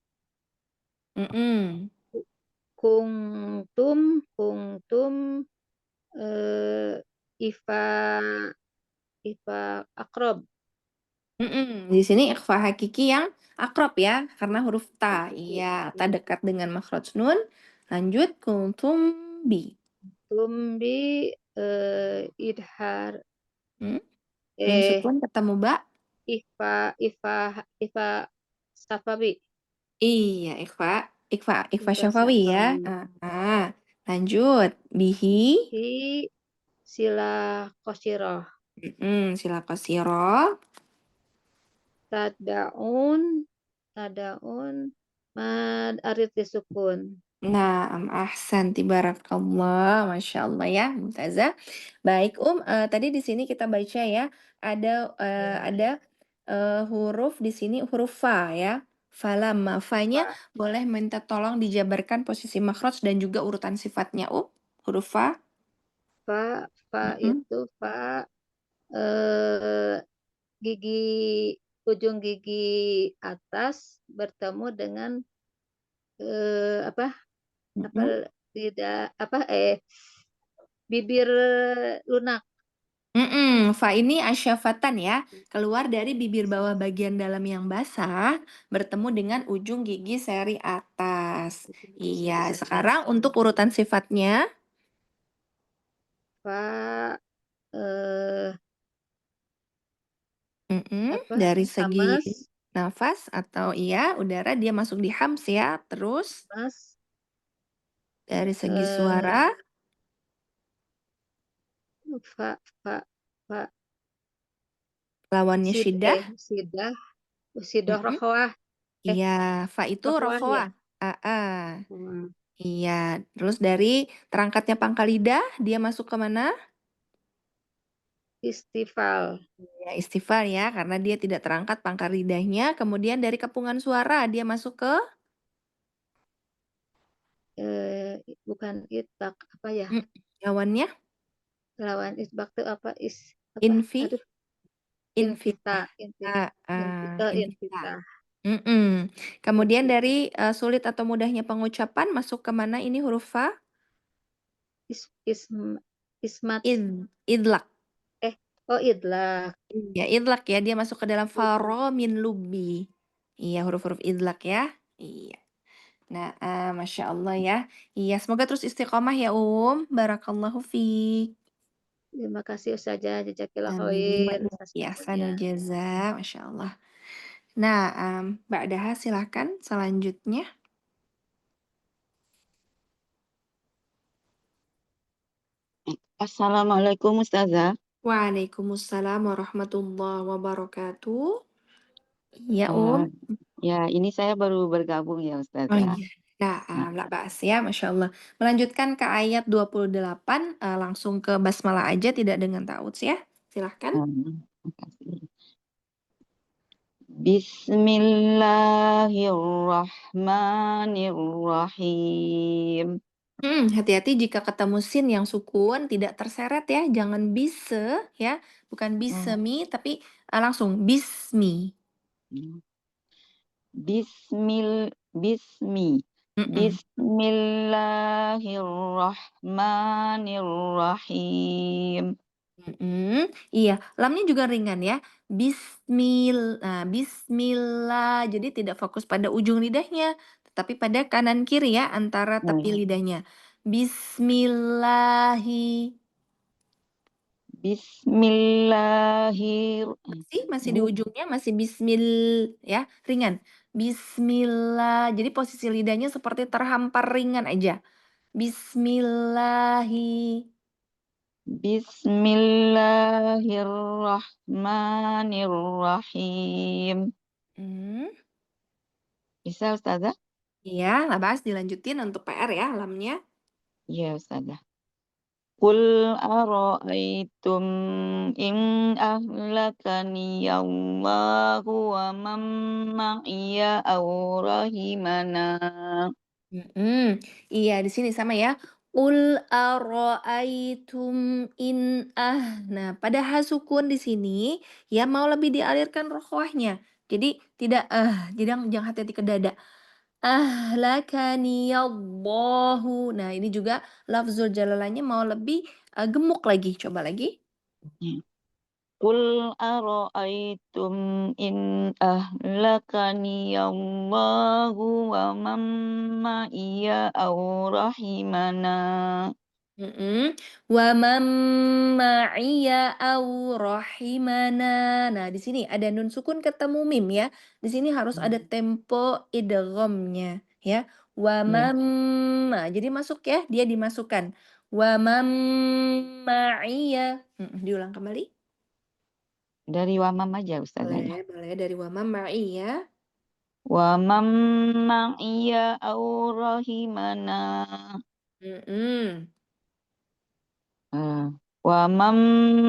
Mm-mm. kungtum ifa ifa akrob. Di sini ikhfa hakiki yang akrab ya, karena huruf ta. Iya, ta Oke. dekat dengan makhraj nun. Lanjut, kuntum bi. Tumbi idhar Hmm? Nun eh sukun ketemu ba. ifa ifa ifa safawi Iya, ikhfa ifa syafawi ya. safawi Lanjut, bihi. hi sila kosiroh Sila qasirah. tadaun mad arit disukun Naam, ahsanti barakallah, masya Allah ya, Mumtazah. Baik, tadi di sini kita baca ya, ada huruf di sini huruf fa ya. Falamma, fa-nya boleh minta tolong dijabarkan posisi makhraj dan juga urutan sifatnya, huruf fa. Fa Mhm. itu eh, gigi ujung gigi atas bertemu dengan apa Mhm. tidak bibir lunak. Fa ini asyafatan ya, keluar dari bibir bawah bagian dalam yang basah, bertemu dengan ujung gigi seri atas. Iya, sekarang untuk urutan sifatnya, Fa eh, dari segi hamas nafas atau iya, udara dia masuk di hams ya. Terus mas dari segi eh, suara, fa fa fa lawannya syiddah. sidah sidah Mm-mm. rohwah Iya, fa itu rohwah ya. rokoah. Ah. Hmm. Iya, terus dari terangkatnya pangkal lidah, dia masuk ke mana? Istighfar. Ya, istighfar ya, karena dia tidak terangkat pangkal lidahnya. Kemudian dari kepungan suara, dia masuk ke Bukan itbak apa ya, mm, lawannya lawan isbak itu apa infi, aduh invita. Ah, invita. invita Mm-mm. Kemudian invita dari sulit atau mudahnya pengucapan, masuk ke mana ini huruf fa? is, ism, ismat Idlak. eh idlak. Ya, idlak ya, dia masuk ke dalam faro min lubi. Iya, huruf-huruf idlak ya. Iya. Nah, Masya Allah ya. Iya, semoga terus istiqomah ya, Barakallahu fiik. Terima kasih Ustazah, jazakallah Amin. khair atas Ya, waktunya. sanul jaza, Masya Allah. Nah, Mbak Daha silahkan selanjutnya. Assalamualaikum Ustazah. Waalaikumsalam warahmatullahi wabarakatuh. Ya, Eh, ya, ini saya baru bergabung ya Oh Ustazah. iya. Nah, Nah, la ba'as ya, Masya Allah. Melanjutkan ke ayat 28, langsung ke basmalah aja, tidak dengan ta'awudz ya. Silahkan. makasih. Bismillahirrahmanirrahim. Hati-hati jika ketemu sin yang sukun, tidak terseret ya. Jangan bise ya. Bukan bismi, tapi langsung bismi. Bismi. Mm-mm. Bismillahirrahmanirrahim. Iya, lamnya juga ringan ya. Bismillah. Jadi tidak fokus pada ujung lidahnya, tetapi pada kanan kiri ya, antara tepi lidahnya. Bismillahi. Bismillahir. Masih di ujungnya, masih bismil ya, ringan. Bismillah. Jadi posisi lidahnya seperti terhampar ringan aja. Bismillahi. Bismillahirrahmanirrahim. Hmm. Bisa Ustazah? Iya, labas dilanjutin untuk PR ya, lamnya. Iya Ustazah. Qul ara'aytum in ahlakani Allahu wa man ma'iya aw rahimana. Iya, di sini sama ya. Ul ara'aitum in Nah, pada ha sukun di sini ya mau lebih dialirkan rokhwahnya. Jadi tidak jadi jangan hati-hati ke dada. Ahlakaniyallahu. Nah, ini juga lafzul jalalanya mau lebih gemuk lagi. Coba lagi. Qul ara'aytum in ahlakani Allahu wa man ma'iya aw rahimana. Wa man ma'iya aw rahimana. Nah, di sini ada nun sukun ketemu mim ya. Di sini harus ada tempo idghamnya ya. Wa Ya, man jadi masuk ya, dia dimasukkan. Wa man ma'iya. Diulang kembali. dari wamam aja Ustazah ya. Boleh dari wa man ma'iya. Wa man ma'iya aw rahimana. Ah, Wa man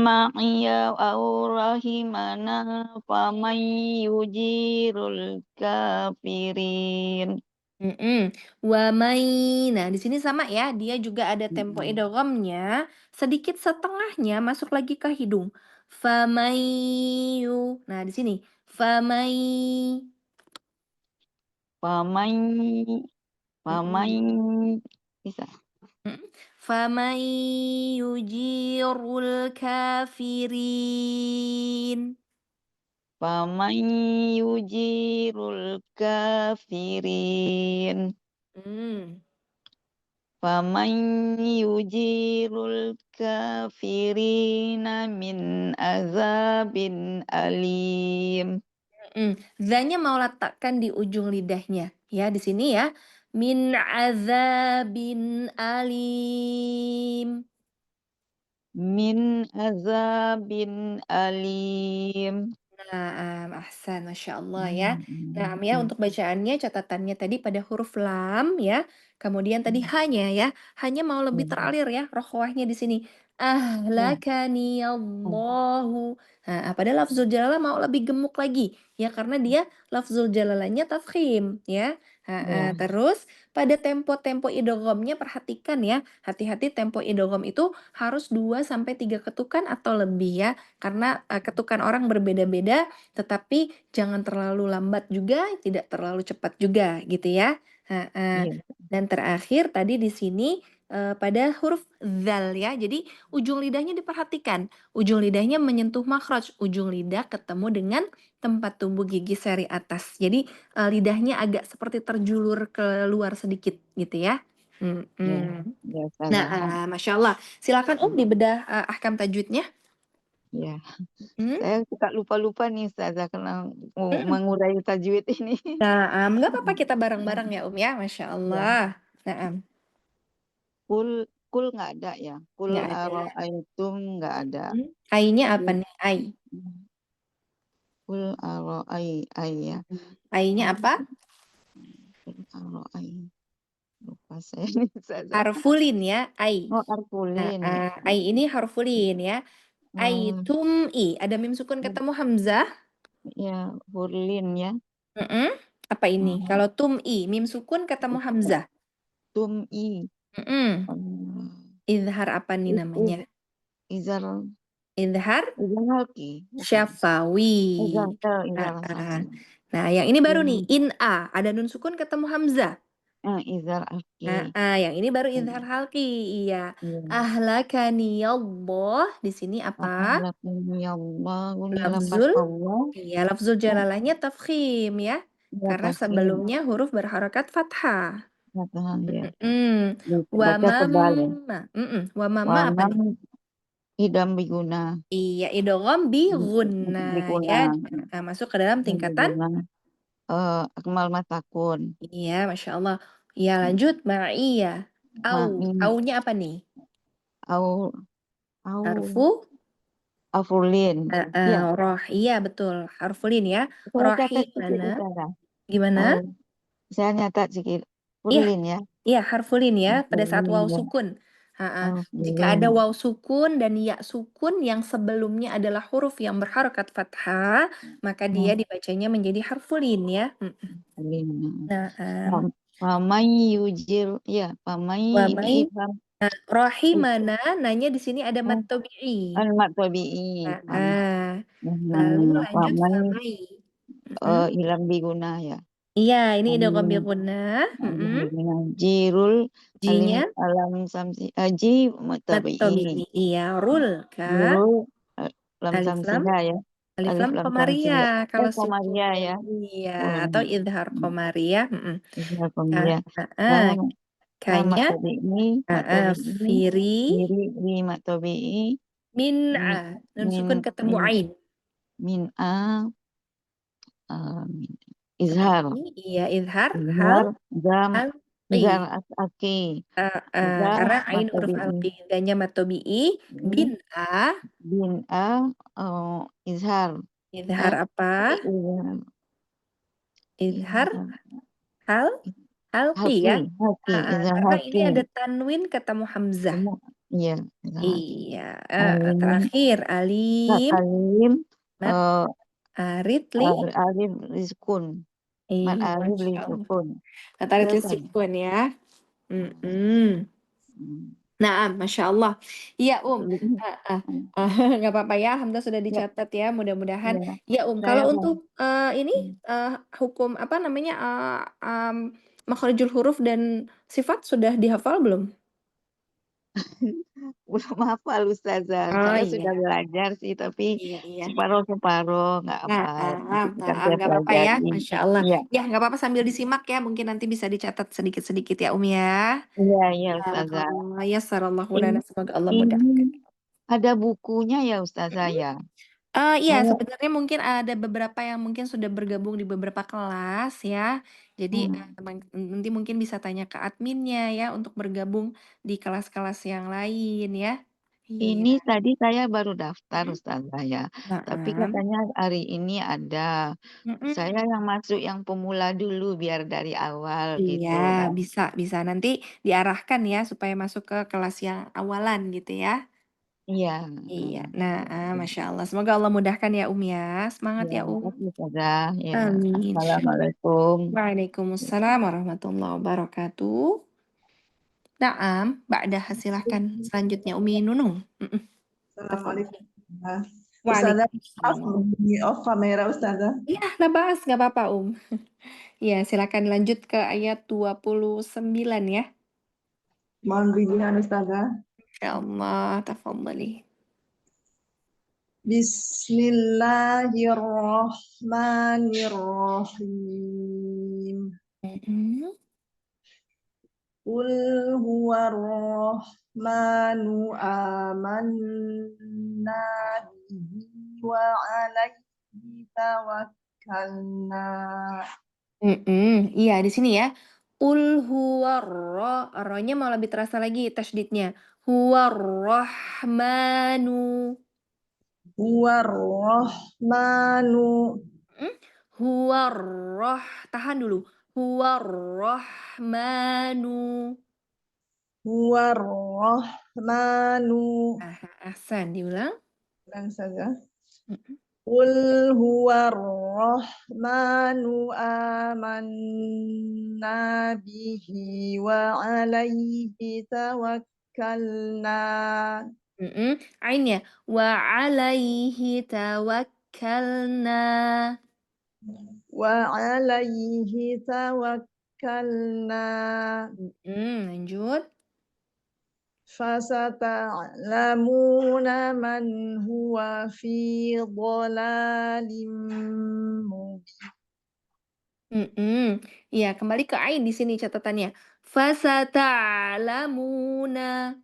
ma'iya aw rahimana faman yujirul kafirin. Wa mai. Nah, di sini sama ya, dia juga ada tempo idghamnya, sedikit setengahnya masuk lagi ke hidung. Famayu. Nah, di sini famai. Faman faman Mm-mm. bisa. Mm. Famai yujirul kafirin. Faman yujirul kafirin. Hmm. Faman yujirul kafirina min azabin alim. Zanya mau letakkan di ujung lidahnya. Ya, di sini ya. Min azabin alim. Min azabin alim. Ahsan, Masya Allah ya. Ya, untuk bacaannya, catatannya tadi pada huruf lam ya. Kemudian tadi hanya ya. Hanya mau lebih teralir ya. Rokhwahnya di sini. Ahlakani Allahu. Nah, pada lafzul jalalah mau lebih gemuk lagi. Ya, karena dia lafzul jalalahnya tafkhim ya. Terus pada tempo-tempo idghamnya perhatikan ya. Hati-hati tempo idgham itu harus 2 sampai 3 ketukan atau lebih ya. Karena ketukan orang berbeda-beda, tetapi jangan terlalu lambat juga, tidak terlalu cepat juga, gitu ya. Iya. Dan terakhir tadi di sini pada huruf zal ya. Jadi ujung lidahnya diperhatikan. Ujung lidahnya menyentuh makhraj. Ujung lidah ketemu dengan tempat tumbuh gigi seri atas. Jadi lidahnya agak seperti terjulur keluar sedikit gitu ya. Ya, Nah, Ustazah. Masya Allah. Silakan dibedah ahkam tajwidnya. Ya. Hmm? Saya suka lupa-lupa nih Ustazah karena Mm. mengurai tajwid ini. Nggak apa-apa kita bareng-bareng ya ya, Masya Ya. Allah. Naam, Kul nggak ada ya. Kul nggak ada. ara'aitum nggak ada. Ai-nya apa nih? Ai. Kul ai ya. Ai-nya apa? Kul ara'ai. Lupa saya nih Ustazah. Harfulin ya, ai. Oh, arkulin. Ai ini harfulin ya. Ai Hmm, tum-i. Ada mim sukun ketemu hamzah. ya, hurlin ya. Apa ini? Kalau tum-i, mim sukun ketemu hamzah. Tum-i. Izhar apa nih namanya? Izar Izhar halki. syafawi. Izar Nah, yang ini baru nih, in-a. Ada nun sukun ketemu hamzah. Izar halki. Yang ini baru izhar halqi. Iya. Ahlakani Allah. Di sini apa? Ahlakani Allah. Ini lafaz Lafzul. Allah. Iya, lafzul jalalahnya tafkhim ya. Ya, Karena tafkhim. sebelumnya huruf berharakat fathah. Ya. Wa Baca tebal ya. mamma. Wa mamma apa nih? Idam biguna. Iya, idgham bi gunna ya. Masuk ke dalam tingkatan. Akmal matakun. Iya, Masya Allah. Iya, lanjut. Ma'iyah. Au-nya apa nih? Au Harfu. Afulin. Ya. Iya betul, harfulin ya. Saya catat sedikit Rahimana. Ustazah. Gimana? Saya nyatat sedikit. Iya, Fulin ya. iya harfulin ya pada saat waw Fulin ya. sukun. Jika ada waw sukun dan ya sukun yang sebelumnya adalah huruf yang berharokat fathah, maka dia dibacanya menjadi harfulin ya. Fulin. Nah, Pamai yujir ya, pamai wamai. ifam Rahimana, nanya di sini ada mat tabi'i. al-mat tabi'i. Lalu lanjut Pamai famai. ilam biguna ya. Iya, ini idgham bi gunnah. Jirul Ji-nya alam samsi ji tabi'i. tabi'i. Iya, rul ka. Jirul lam Alif lam. samsiha ya. Alif lam samsiha. qamariyah kalau Qamariyah sukun. ya. Iya, atau idhar qamariyah. Izhar qamariyah. Kanya tabi'i, firi mat tabi'i. min'a. Nun sukun ketemu ain. Min'a izhar. Iya, izhar Jam izhar aki. karena ain huruf alqi. Idanya mat tabi'i. Bin'a. Bin'a izhar. Izhar apa? Izhar izhar hal halqi ya. halqi izhar Karena ini halqi ada tanwin ketemu hamzah. semua iya izhar halqi Iya. alim Terakhir alim alim mat aritli. alim rizkun mat Iya, alim Masya Allah. rizkun Kata aritli selesai. sukun ya. Mm-mm. Nah, Masya Allah. Iya, Ah, ah. Nggak apa-apa ya, Alhamdulillah sudah Ya, dicatat ya, mudah-mudahan. ya. Ya, Saya kalau mau untuk ini hukum apa namanya makharijul huruf dan sifat sudah dihafal belum? belum hafal Ustazah. Oh Saya iya, sudah belajar sih, tapi iya, iya. separuh-separuh nggak hafal. Nanti akan saya Nggak apa-apa ya, pelajari. Masya Allah. Iya, Ya, nggak apa-apa sambil disimak ya, mungkin nanti bisa dicatat sedikit-sedikit ya, ya. iya, iya Ustazah. Barakallah, yassarallahu lana, Ini, semoga Allah mudahkan. ini ada bukunya ya Ustazah ya. Iya, Saya, sebenarnya mungkin ada beberapa yang mungkin sudah bergabung di beberapa kelas ya. Jadi nanti mungkin bisa tanya ke adminnya ya untuk bergabung di kelas-kelas yang lain ya. Iya. ini tadi saya baru daftar Mm, Ustazah ya. Tapi Naam. katanya hari ini ada. Mm-mm. Saya yang masuk yang pemula dulu biar dari awal Iya, gitu kan. bisa nanti diarahkan ya supaya masuk ke kelas yang awalan gitu ya. Iya. Iya. Nah, Masya Allah. Semoga Allah mudahkan ya, ya. Semangat Ya, ya, makasih Ustazah. Ya, Amin. Assalamualaikum. Waalaikumsalam warahmatullahi wabarakatuh. Naam, Ba'dah silakan selanjutnya Umi Nunung. Tafadhol. Assalamualaikum. Ustazah, maaf Waalaikumsalam. bunyi off kamera Ustazah. Iya, lah bahas, nggak apa-apa, Iya, silakan lanjut ke ayat 29 ya. Mohon bimbingan Ustazah. Insyaallah, tafadhali. Bismillahirrahmanirrahim. Qul huwarrahmanu amanna bihi wa alaihi tawakkalna. Iya, di sini ya. Qul ro-nya mau lebih terasa lagi tasydidnya. Huwarrahmanu. Huwarrahmanu. Tahan dulu. Huwarrahmanu. Huwarrahmanu. Ahsan, diulang. Ulang saja. Qul huwarrahmanu amanna bihi wa alaihi tawakkalna. Ainnya. Wa alaihi tawakkalna. Wa alaihi tawakkalna. Lanjut. Fasata'lamuna man huwa fi dhalalim mubin. Iya, kembali ke ain di sini catatannya. Fasata'lamuna.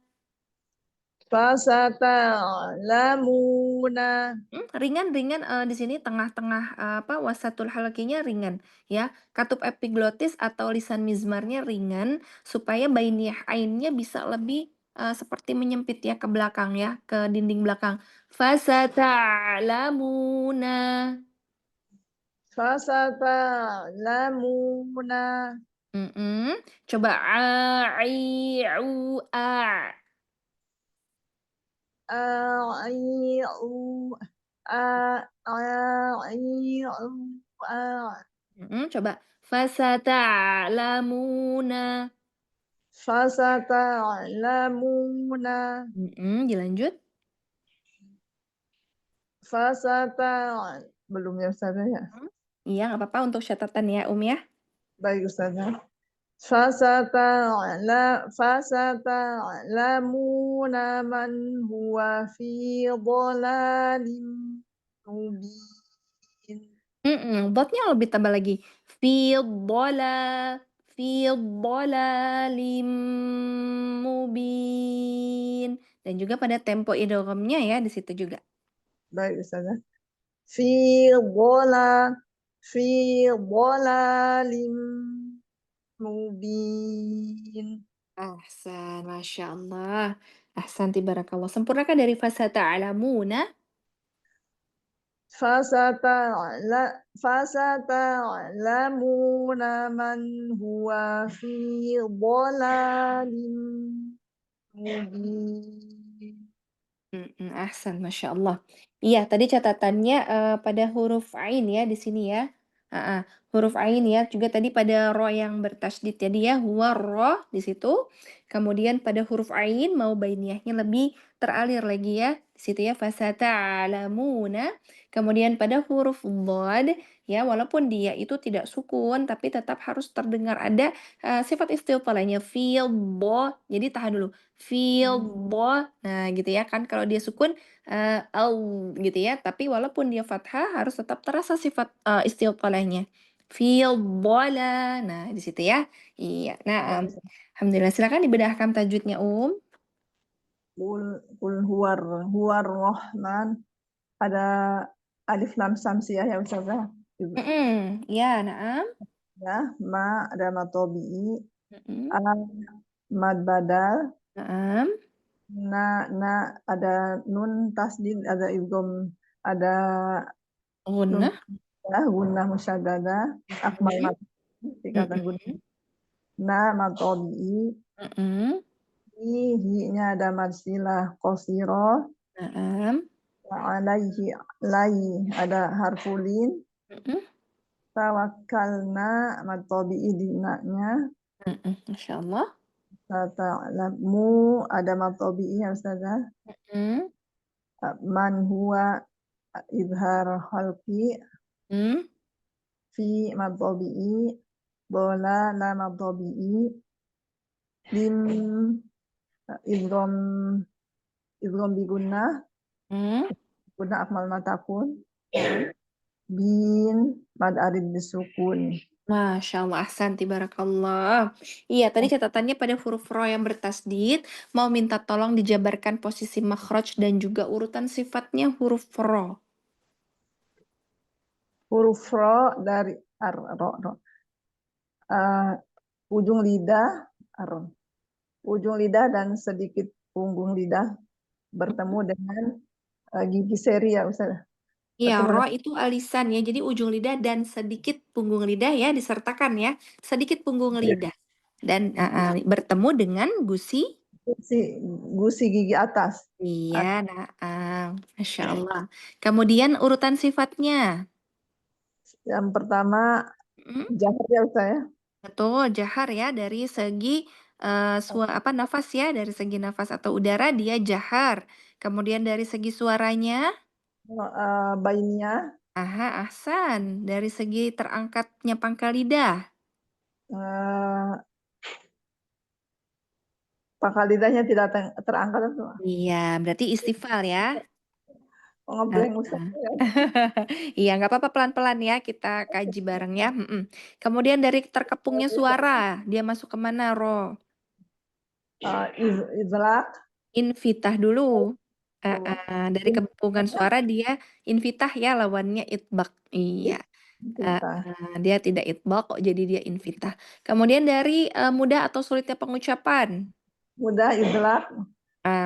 Fasata'lamuna. Ringan di sini tengah-tengah wasatul halakinya ringan ya. Katup epiglotis atau lisan mizmarnya ringan supaya bainiyah ainnya bisa lebih seperti menyempit ya ke belakang ya, ke dinding belakang. Fasata'lamuna. Fasata'lamuna. Coba u a. A'i'u a. Coba fasata'lamuna. Fasata'lamuna. Dilanjut. Belum ya Ustazah ya? Iya, nggak apa-apa untuk catatan ya, ya. Baik Ustazah. Fasata'lamuna man huwa fi dhalalim mubin. Dotnya lebih tebal lagi. Fi dhalalim mubin. Dan juga pada tempo idghamnya ya di situ juga. Baik Ustazah. Fi dhalalim mubin. Ahsan, Masya Allah. Ahsan, tibarakallah. Sempurnakah dari fasata'lamuna? fasata'lamuna man huwa fi dhalalin mubin. Ahsan, Masya Allah. Iya, tadi catatannya pada huruf ain ya di sini ya. Huruf ain ya, juga tadi pada ro yang bertasydid. Jadi ya, huwa ro di situ. Kemudian pada huruf ain mau bainiyahnya lebih teralir lagi ya. Di situ ya, fasata'lamuna. Kemudian pada huruf dhad ya, walaupun dia itu tidak sukun, tapi tetap harus terdengar ada sifat istilfalanya fil bo. Jadi tahan dulu. Fil bo. Nah, gitu ya kan kalau dia sukun au gitu ya, tapi walaupun dia fathah harus tetap terasa sifat istilfalanya. Fil bola. Nah, di situ ya. Iya. Nah, alhamdulillah silakan dibedahkan tajwidnya, Qul huwar rahman, ada alif lam samsiah ya Ustazah. Ya, naam. Ya, ma ada ma tabi'i, Mm-mm. mad badal, Naam. na ada nun tasdid, ada idgham, ada nun Gunnah. gunnah musyaddada, akmal Mm-mm. mat tingkatan gunnah. Na ma tabi'i, Mm-mm. hi-nya ada mad silah qasira, Naam. alaihi lai ada harfulin, Mm-mm. tawakkalna mad tabi'i dinanya, Masya Allah. ta'lamu ada mad tabi'i ya Ustazah. Mm. Man huwa izhar khalqi Mm. fi mad tabi'i, bola la mad tabi'i, lim idgham bi gunnah, Mm. gunnah akmal matakun, Naam. bin mad arid bisukun. Masya Allah, ahsanti barakallah. Iya, tadi catatannya pada huruf ro yang bertasdid, mau minta tolong dijabarkan posisi makhraj dan juga urutan sifatnya huruf ro. Huruf ro dari ro. Ujung lidah ujung lidah dan sedikit punggung lidah bertemu dengan gigi seri ya Ustaz. Iya, Bertemu ro dengan itu alisan ya, jadi ujung lidah dan sedikit punggung lidah ya, disertakan ya, sedikit punggung lidah. Dan bertemu dengan gusi gigi atas. Iya, Masya Allah. Kemudian urutan sifatnya. Yang pertama Mm. jahar ya Ustaz ya. Betul, jahar ya dari segi nafas ya, dari segi nafas atau udara dia jahar. Kemudian dari segi suaranya, Bainnya ahsan. Dari segi terangkatnya pangkal lidah. pangkal lidahnya tidak terangkat itu. Iya, berarti istifal ya. Ngeblank Ustaz. Iya, nggak apa-apa pelan-pelan ya, kita kaji bareng ya. Kemudian dari terkepungnya suara, dia masuk kemana, Ro? Izlak Infitah dulu. Dari kepungan suara dia infitah ya, lawannya itbaq. Iya. kita. Dia tidak itbaq kok, jadi dia infitah. Kemudian dari mudah atau sulitnya pengucapan. Mudah izlak.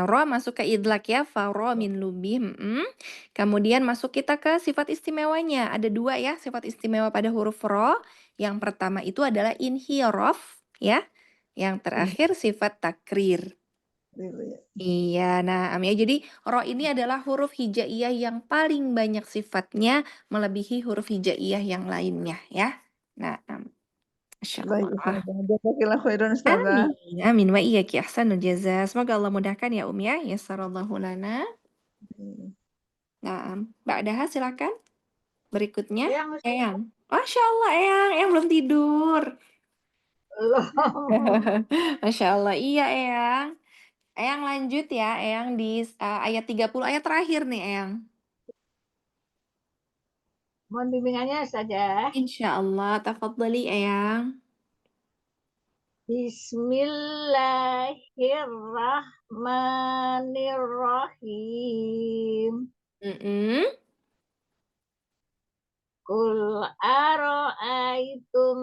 Ro masuk ke idlak ya, faro min lubi. Kemudian masuk kita ke sifat istimewanya. Ada dua ya sifat istimewa pada huruf ro. Yang pertama itu adalah inhirof ya. Yang terakhir sifat takrir. Iya, nah ya. Jadi ro ini adalah huruf hijaiyah yang paling banyak sifatnya melebihi huruf hijaiyah yang lainnya ya. Nah, Masya Baik Allah. Ustazah. Jazakallahu khairan Ustazah. Amin. Amin wa iyyaki ahsanul jaza. Semoga Allah mudahkan ya ya. Yassarallahu lana. Nah, Mbak Daha silakan. Berikutnya, Eyang. Masya Allah, Eyang belum tidur. Masya Allah, iya Eyang. Eyang lanjut ya, Eyang di ayat 30, ayat terakhir nih Eyang. Mohon bimbingannya saja. Insya Allah, tafadhali Eyang. Bismillahirrahmanirrahim. Qul ara'aytum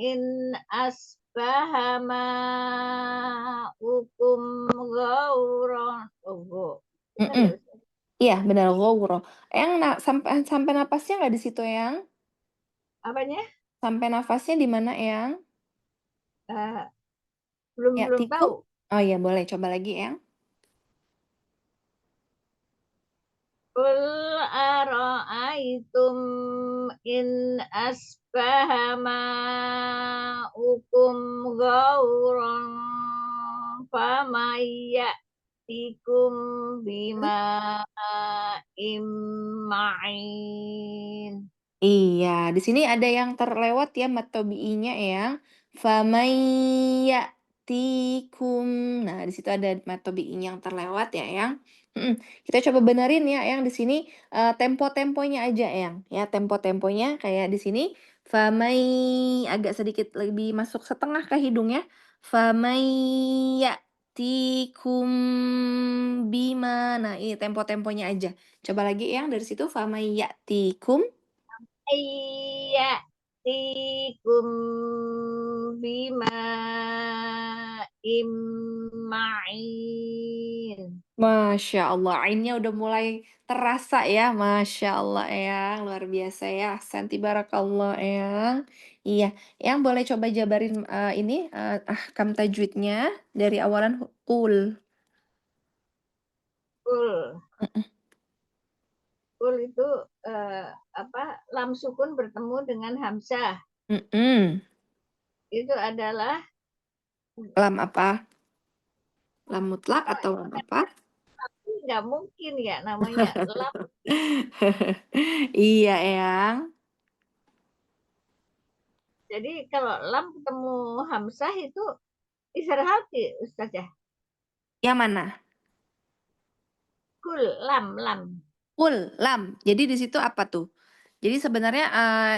in asbaha ma'ukum ghauran. Iya, benar, ghawra. Eyang sampai sampai napasnya nggak di situ, Eyang? Apanya? Sampai nafasnya di mana, Eyang? Eh, belum Ya'tikum? tahu. Oh iya, boleh coba lagi, Eyang. Qul ara'aitum in asbaha ma'ukum ghauran famayatikum bima'im ma'in. Iya, di sini ada yang terlewat ya mat tabi'inya, Eyang. Famayatikum. Nah, di situ ada mat tabi'inya yang terlewat ya, Eyang. Mhm. Kita coba benerin ya, Eyang, di sini tempo-temponya aja, Eyang. Ya, tempo-temponya kayak di sini famay agak sedikit lebih masuk setengah ke hidungnya. Famayatikum bima. Nah, ini tempo-temponya aja. Coba lagi, Eyang, dari situ famayatikum. Ayatikum bima'im ma'in. Masya Allah, ainnya udah mulai terasa ya, Masya Allah, Eyang, luar biasa ya, ahsanti barakallah, Eyang. Iya, Eyang boleh coba jabarin ini ahkam tajwidnya dari awalan ul. Kul. Mm-mm. Kul itu lam sukun bertemu dengan hamzah. Mm-mm. Itu adalah Lam apa? Lam mutlak atau lam apa? nggak mungkin ya namanya lam. Iya, Eyang. Jadi kalau lam ketemu hamzah itu isharhati Ustazah. Yang mana? Kul lam. Ul, lam. Jadi di situ apa tuh? Jadi sebenarnya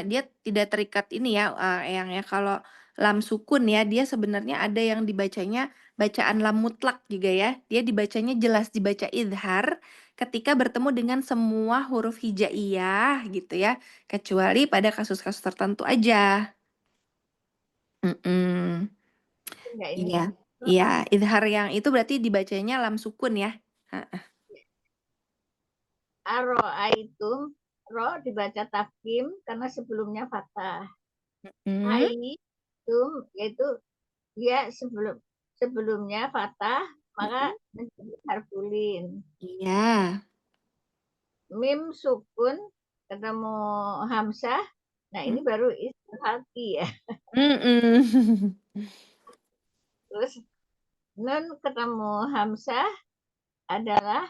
dia tidak terikat ini ya, yang ya kalau lam sukun ya, dia sebenarnya ada yang dibacanya bacaan lam mutlak juga ya. Dia dibacanya jelas dibaca idhar ketika bertemu dengan semua huruf hijaiyah gitu ya, kecuali pada kasus-kasus tertentu aja. Mm-mm. Enggak ini. Iya, iya, idhar yang itu berarti dibacanya lam sukun ya. Heeh. Aro'aitum ro dibaca tafkim karena sebelumnya fathah. Mm. Aitum yaitu dia sebelumnya fathah maka Mm-mm. menjadi harfulin. Iya. Mim sukun ketemu hamzah. Nah, ini baru istilahati ya. Mm-mm. Terus nun ketemu hamzah adalah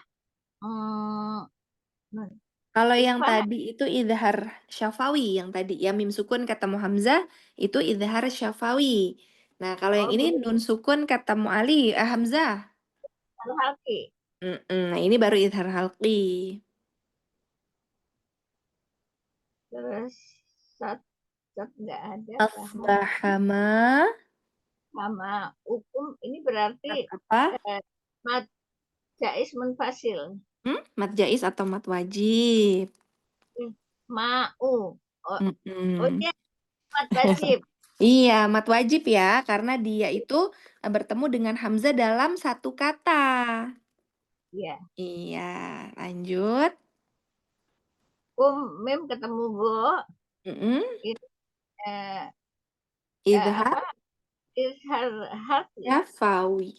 nun. Kalau yang Ikhfa tadi itu idhar syafawi, yang tadi ya mim sukun ketemu hamzah itu idhar syafawi. Nah, kalau yang ini nun sukun ketemu hamzah. halki. Nah, ini baru idhar halqi. Terus sat nggak ada Asbahama sama hukum ini berarti apa? mat jais munfasil. Mat jais atau mat wajib? Mau. Oh Mm-mm. dia mat wajib. Iya, mat wajib ya, karena dia itu bertemu dengan hamzah dalam satu kata. Iya. Iya, lanjut. Mim ketemu bo. Mm-mm. Eh, Idhar apa? Izhar hak ya. syafawi.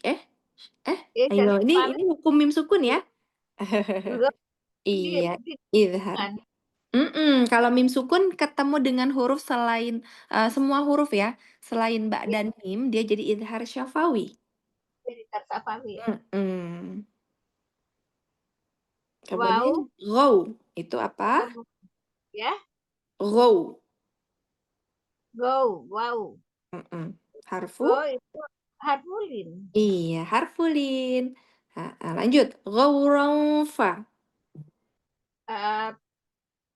Izhar Ayo, ini syafawi. hukum mim sukun ya? Enggak, Iya, di idhar. Kalau mim sukun ketemu dengan huruf selain semua huruf ya, selain ba dan mim, dia jadi idhar syafawi. jadi syafawi ya. Mm-mm. Wow, Kemudian ghaw itu apa? ya. Ghaw. Go, wow. Harfu? Go itu harfulin. Iya, harfulin. Lanjut. Ghawran fa.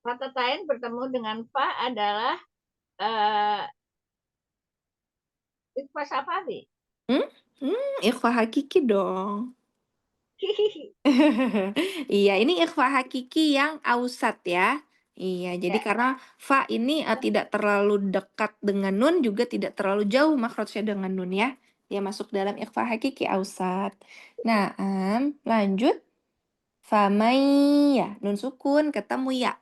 Kata tain bertemu dengan fa adalah ikhfa syafawi. Ikhfa hakiki dong. Iya, ini ikhfa hakiki yang ausat ya. Iya, jadi Ya. karena fa ini tidak terlalu dekat dengan nun, juga tidak terlalu jauh makhrajnya dengan nun ya. Dia masuk dalam ikhfa hakiki ausat. Nah, lanjut. Famai ya. Nun sukun ketemu ya.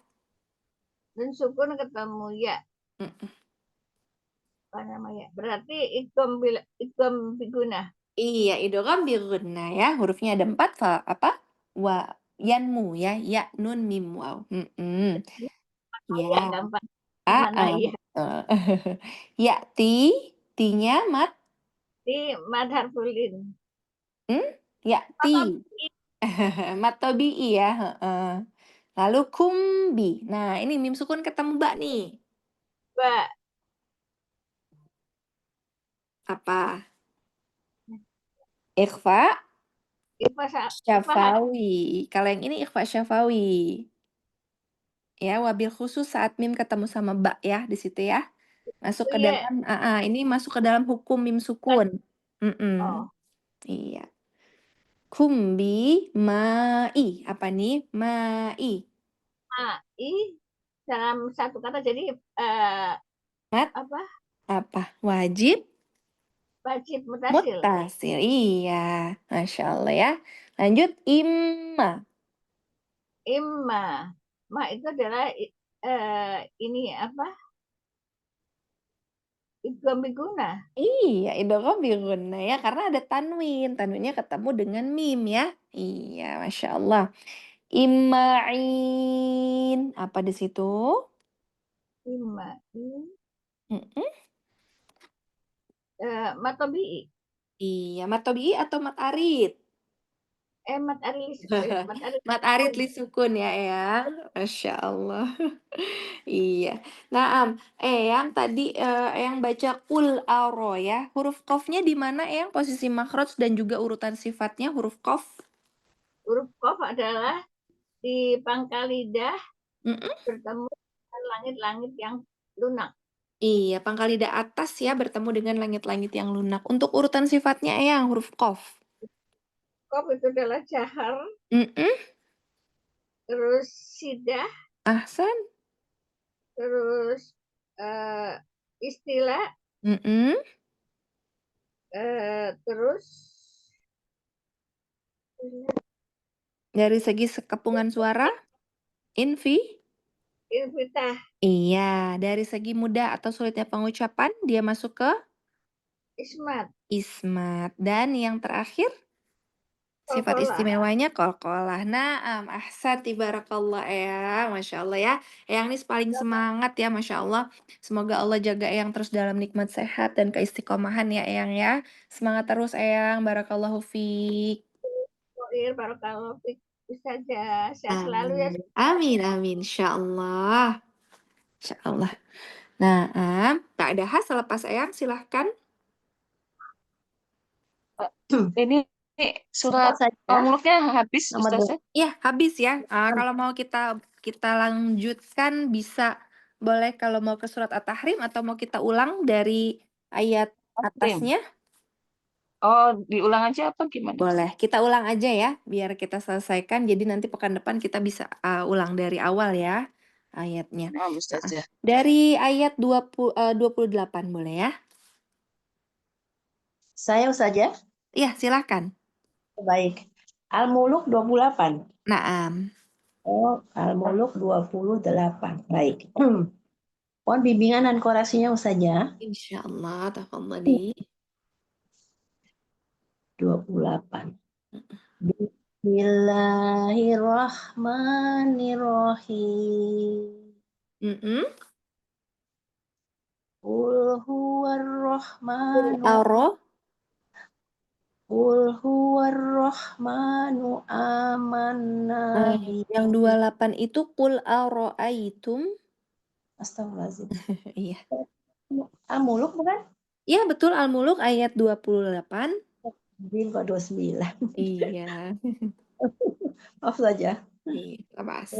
Nun sukun ketemu ya. Mm-mm. Apa namanya? Berarti idgham biguna. Iya, idgham bigunna ya. Hurufnya ada 4 apa? Wa yanmu ya. Ya nun mim waw. Ya Ya. gampang. Mana ya? Betul. Ya ti-nya mat. Di mad harfulin. Ya ti. Mat tabi'i ya. Heeh. Lalu kumbi. Nah, ini mim sukun ketemu ba nih. Ba. Apa? Ikhfa Ikhfa syafawi. Kalau yang ini ikhfa syafawi. Ya, wabil khusus saat mim ketemu sama ba ya di situ ya. Masuk ke ya. dalam ini masuk ke dalam hukum mim sukun. Oh. Iya. Kumbi mai. Apa nih? Mai. Mai dalam satu kata jadi Mat apa? apa? Wajib Wajib mutasil. mutasil. Iya. Masya Allah ya. Lanjut imma. Imma. Ma itu adalah ini apa? Idgham biguna. Iya, idgham bigunna ya karena ada tanwin. Tanwinnya ketemu dengan mim ya. Iya, Masya Allah. Imma'in. Apa di situ? Imma. Mm-mm. Mat tabi'i. Iya, mat tabi'i atau mat arid? Mat arid. Mat arid li sukun ya, Eyang. Masya Allah. Iya. Nah, Eyang tadi Eyang baca kul aro ya. Huruf qafnya di mana Eyang? Posisi makhraj dan juga urutan sifatnya huruf qaf. Huruf qaf adalah di pangkal lidah Mm-mm. bertemu dengan langit-langit yang lunak. Iya, pangkal lidah atas ya bertemu dengan langit-langit yang lunak. Untuk urutan sifatnya Eyang huruf qaf. Qaf itu adalah jahar, Mm-mm. terus sidah, Ahsan. terus istilah, Mm-mm. terus Dari segi kepungan suara, infi. infitah, Iya, dari segi mudah atau sulitnya pengucapan, dia masuk ke ismat, ismat. Dan yang terakhir, sifat qalqalah. istimewanya qalqalah. Naam, ahsati barakallah Eyang. Masya Allah ya. Eyang ini paling semangat ya, Masya Allah. Semoga Allah jaga Eyang terus dalam nikmat sehat dan keistiqomahan ya Eyang ya. Semangat terus Eyang, barakallahu fiik. Barakallahu fiik. Ustazah, sehat selalu ya. Amin, amin. Insya Allah. Insya Allah. Nah, tak ada hal selepas Eyang, silahkan. Ini surat Al-Mulknya habis, Ustazah? Iya, habis ya. Kalau mau kita lanjutkan bisa boleh kalau mau ke surat At-Tahrim atau mau kita ulang dari ayat atasnya. Oh, diulang aja apa gimana? Boleh, kita ulang aja ya biar kita selesaikan. Jadi nanti pekan depan kita bisa ulang dari awal ya ayatnya. Oh, Ustazah. Dari ayat 28 boleh ya? Saya saja? Iya, silakan. Baik. Al-Muluk 28. Naam. Oh, Al-Muluk 28. Baik. Mohon bimbingan dan koreksinya saja. Insyaallah, tafadhali. 28. Bismillahirrahmanirrahim. Qul huwarrahmanu Qul huwarrahmanu amanna Yang 28 itu qul aro'aitum. Astagfirullahaladzim. Iya. Al-Muluk bukan? Iya, betul Al-Muluk ayat 28. Bin kok 29. Iya. Maaf saja. Iya, lepas.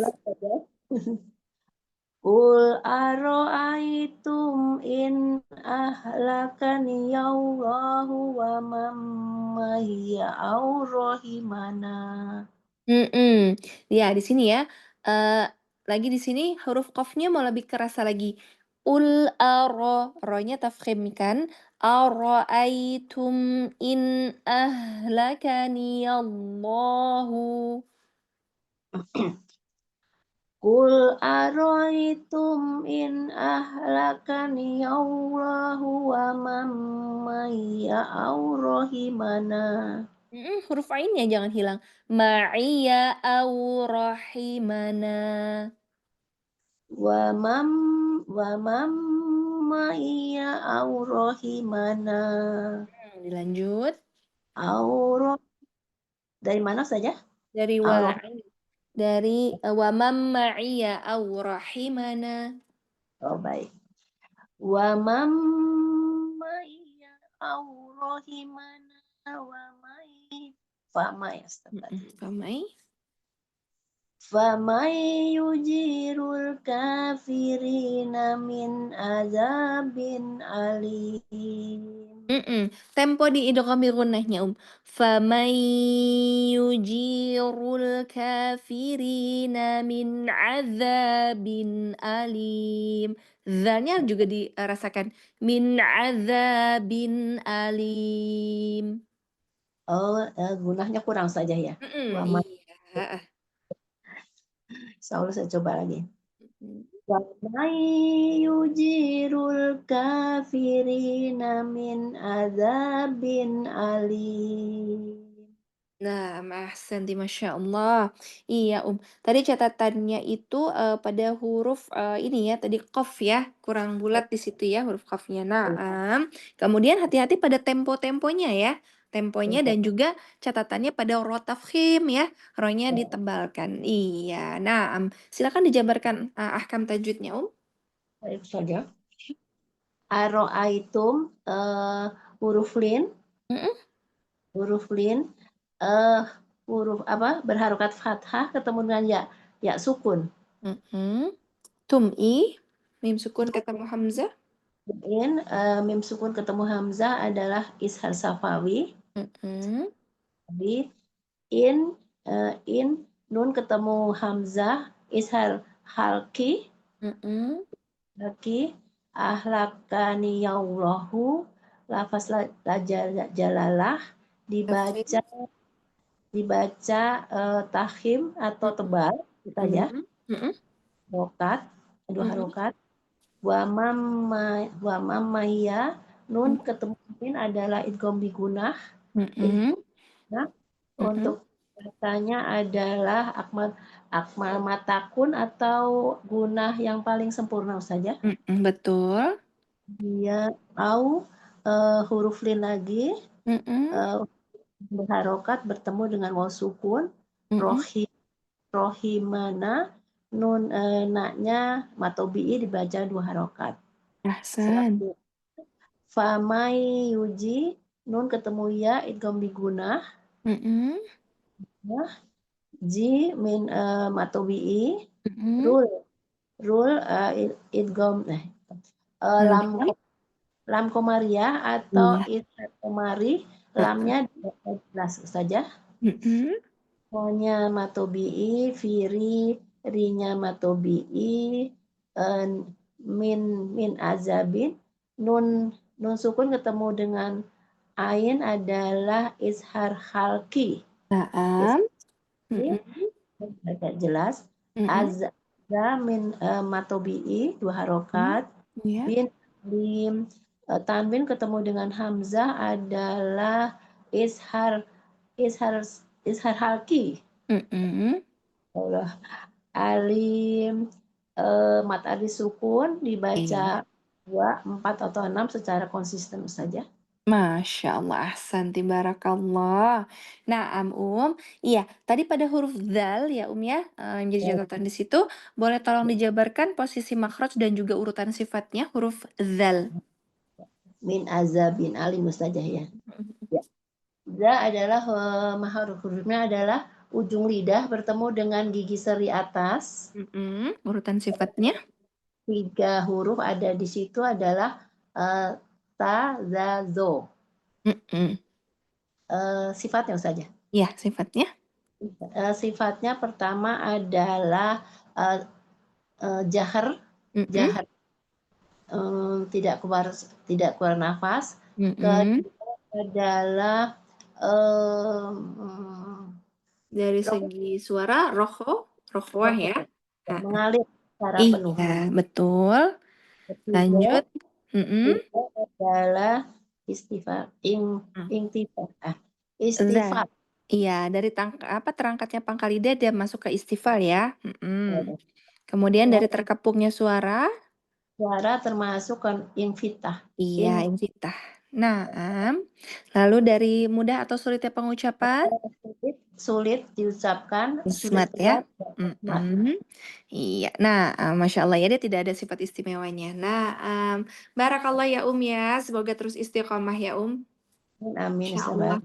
Qul aro'aitum in ahlakani Allahu wa man mahiya au rahimana. Ya, di sini ya. Lagi di sini huruf qafnya mau lebih kerasa lagi. Ul ro-nya tafkhim kan. Aro'aitum in ahlakani Allahu. Qul aroitum in ahlakani Allahu wa man ma'iya aw rahimana. Huruf ainnya jangan hilang. Ma'iya aw rahimana. Wa mam ma'iya aw rahimana. Dilanjut. Dari mana saja? Dari wa wa man ma'iya aw rahimana. Oh, baik. Wa mam ma'iya aw rahimana wa mai famai Famai. famai yujirul kafirina min azabin alim. Tempo di idghamil gunnahnya Faman yujirul kafirina min azabin alim. Zalnya juga dirasakan. Min azabin alim. Oh, gunahnya kurang saja ya. Wa ma- Iya. Insyaallah saya coba lagi. Wa may yujirul kafirina min azabin alim. Nah, ahsanti, Masya Allah. Iya, Tadi catatannya itu pada huruf ini ya, tadi qaf ya, kurang bulat di situ ya huruf qafnya. Naam. Kemudian hati-hati pada tempo-temponya ya. Temponya dan juga catatannya pada ro tafkhim ya, ronya ditebalkan. Iya. Naam. Silakan dijabarkan ahkam tajwidnya, Baik saja. Aro'aitum huruf lin. Huruf lin huruf apa? Berharokat fathah ketemu dengan ya sukun. Tum'i, mim sukun ketemu hamzah. In mim sukun ketemu hamzah adalah ishar safawi. Jadi in nun ketemu hamzah ishar halki. Halki ahlakani yallahu lafaz la jalalah dibaca tahim atau tebal kita ya. Harokat, dua harokat. Wa mamaya nun ketemu min adalah idgham bigunah. Untuk katanya adalah akmal matakun atau gunah yang paling sempurna saja. Betul. Dia huruf lin lagi berharokat bertemu dengan waw sukun. Rohimana nun naknya matobi'i dibaca dua harokat. Ahsan. Famai yuji nun ketemu ya idgham bigunah. Ji min matobi'i. Rul idgham lam komariah atau ishar komari. Lamnya jelas saja. Nya matobi'i, firi, rinya matobi'i, min azabin, nun sukun ketemu dengan ain adalah ishar halki. Agak jelas. Azza min matobi'i dua harokat. Bin lim tanwin ketemu dengan hamzah adalah ishar halki. Allah. Alim mat alif sukun dibaca 2, 4 atau 6 secara konsisten saja. Masya Allah, ahsanti barakallah. Nah, iya, tadi pada huruf zal ya ya, yang jadi catatan di situ, boleh tolong dijabarkan posisi makhraj dan juga urutan sifatnya huruf zal. Min azabin alim saja ya. Za adalah hurufnya adalah ujung lidah bertemu dengan gigi seri atas. Urutan sifatnya? 3 huruf ada di situ adalah ta, za, zo. Sifatnya saja. Ya, sifatnya. Sifatnya pertama adalah jahar. Jahar. Tidak keluar nafas. Kedua adalah Dari segi suara rohwah ya. Ha, mengalir secara penuh. iya, betul. Ketiga, Lanjut. Mm-mm. adalah istighfar, Hmm. intifal, Za. istighfar. Iya, dari terangkatnya pangkal lidah dia masuk ke istighfar ya. Kemudian dari terkepungnya suara, Suara termasuk infitah. iya, infitah. Naam. Lalu dari mudah atau sulitnya pengucapan, Sulit diucapkan, sulit ismat ya. ismat. Iya. Nah, Masya Allah ya, dia tidak ada sifat istimewanya. Nah, barakallah ya ya. Semoga terus istiqomah ya Amin. Insya Sabar.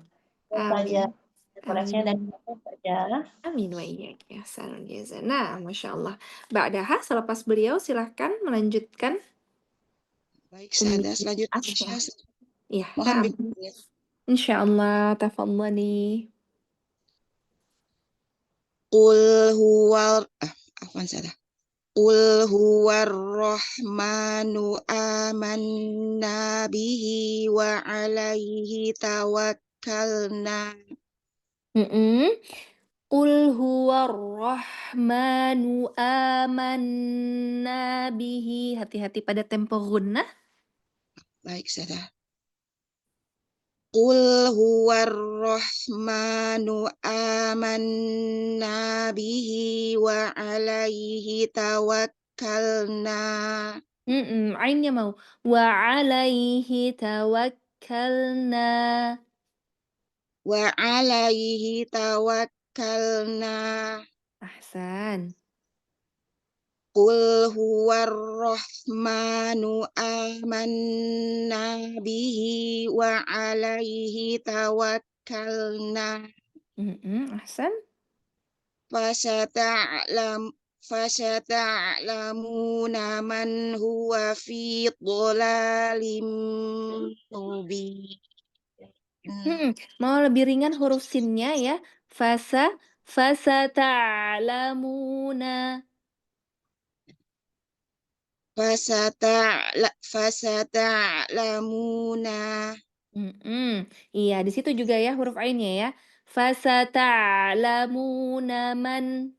Allah. Saja Amin. koreksinya dari Amin. saya saja. Amin wa iyyak ya. Salam jaza. Nah, Masya Allah. Ba'daha, selepas beliau silahkan melanjutkan. Baik, Ustazah. Umi Selanjutnya Asya. Aisyah. Iya, Mohon nah. bimbingannya. Insya Allah, tafadhali. Qul huwal afwan salah. Qul huwar rahmanu amanna bihi wa alaihi tawakkalna. Qul huwar rahmanu amanna bihi. Hati-hati pada tempo gunnah. Baik, Ustazah. Qul huwar rahmanu amanna bihi wa alaihi tawakkalna. Ainnya mau. Wa alaihi tawakkalna. Wa alaihi tawakkalna. Ahsan. Qul huwar rahmanu amanna bihi wa alaihi tawakkalna. Ahsan. Fasata'lamuna man huwa fi dhalalim mubin. Mau lebih ringan huruf sinnya ya. Fasata'lamuna. Fasata'lamuna. Iya, di situ juga ya huruf ainnya ya. Fasata'lamuna man.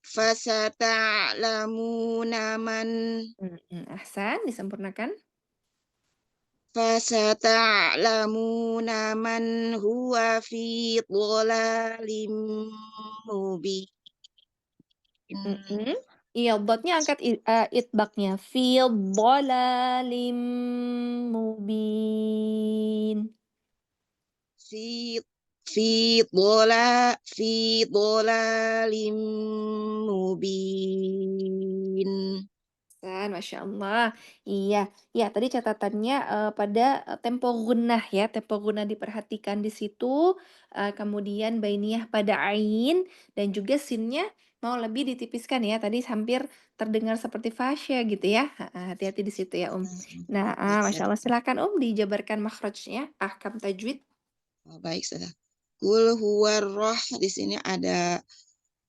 Fasata'lamuna man. Ahsan, disempurnakan. Fasata'lamuna man huwa fi dhalalim mubin. Iya, dotnya angkat itbaknya. Fi dhalalim mubin. Fi dhalalim mubin. Masya Allah. Iya, ya tadi catatannya pada tempo gunnah ya, tempo gunnah diperhatikan di situ. Kemudian bainiyah pada ain dan juga sinnya mau lebih ditipiskan ya. Tadi hampir terdengar seperti fasya gitu ya. Hati-hati di situ ya Nah, Masya Allah silakan dijabarkan makhrajnya, ahkam tajwid. Baik, sudah. Qul huwar roh, di sini ada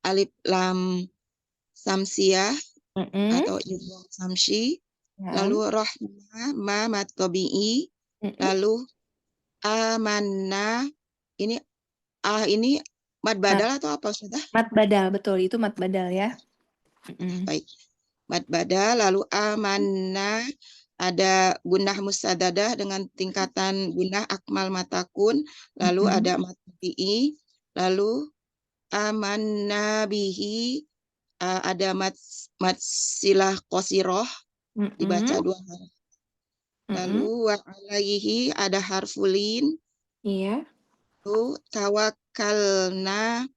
alif lam samsiyah atau idgham samsi, lalu rohma ma mad tabi'i, lalu amanna ini mad badal atau apa sudah? Mad badal, betul, itu mad badal ya. Baik. Mad badal, lalu amanna ada gunnah musadadah dengan tingkatan gunnah akmal matakun, lalu ada mad tabi'i, lalu amanna bihi ada mad silah qasiroh dibaca 2 harakat. Lalu wa alaihi ada harfulin. Iya. Lalu tawakkalna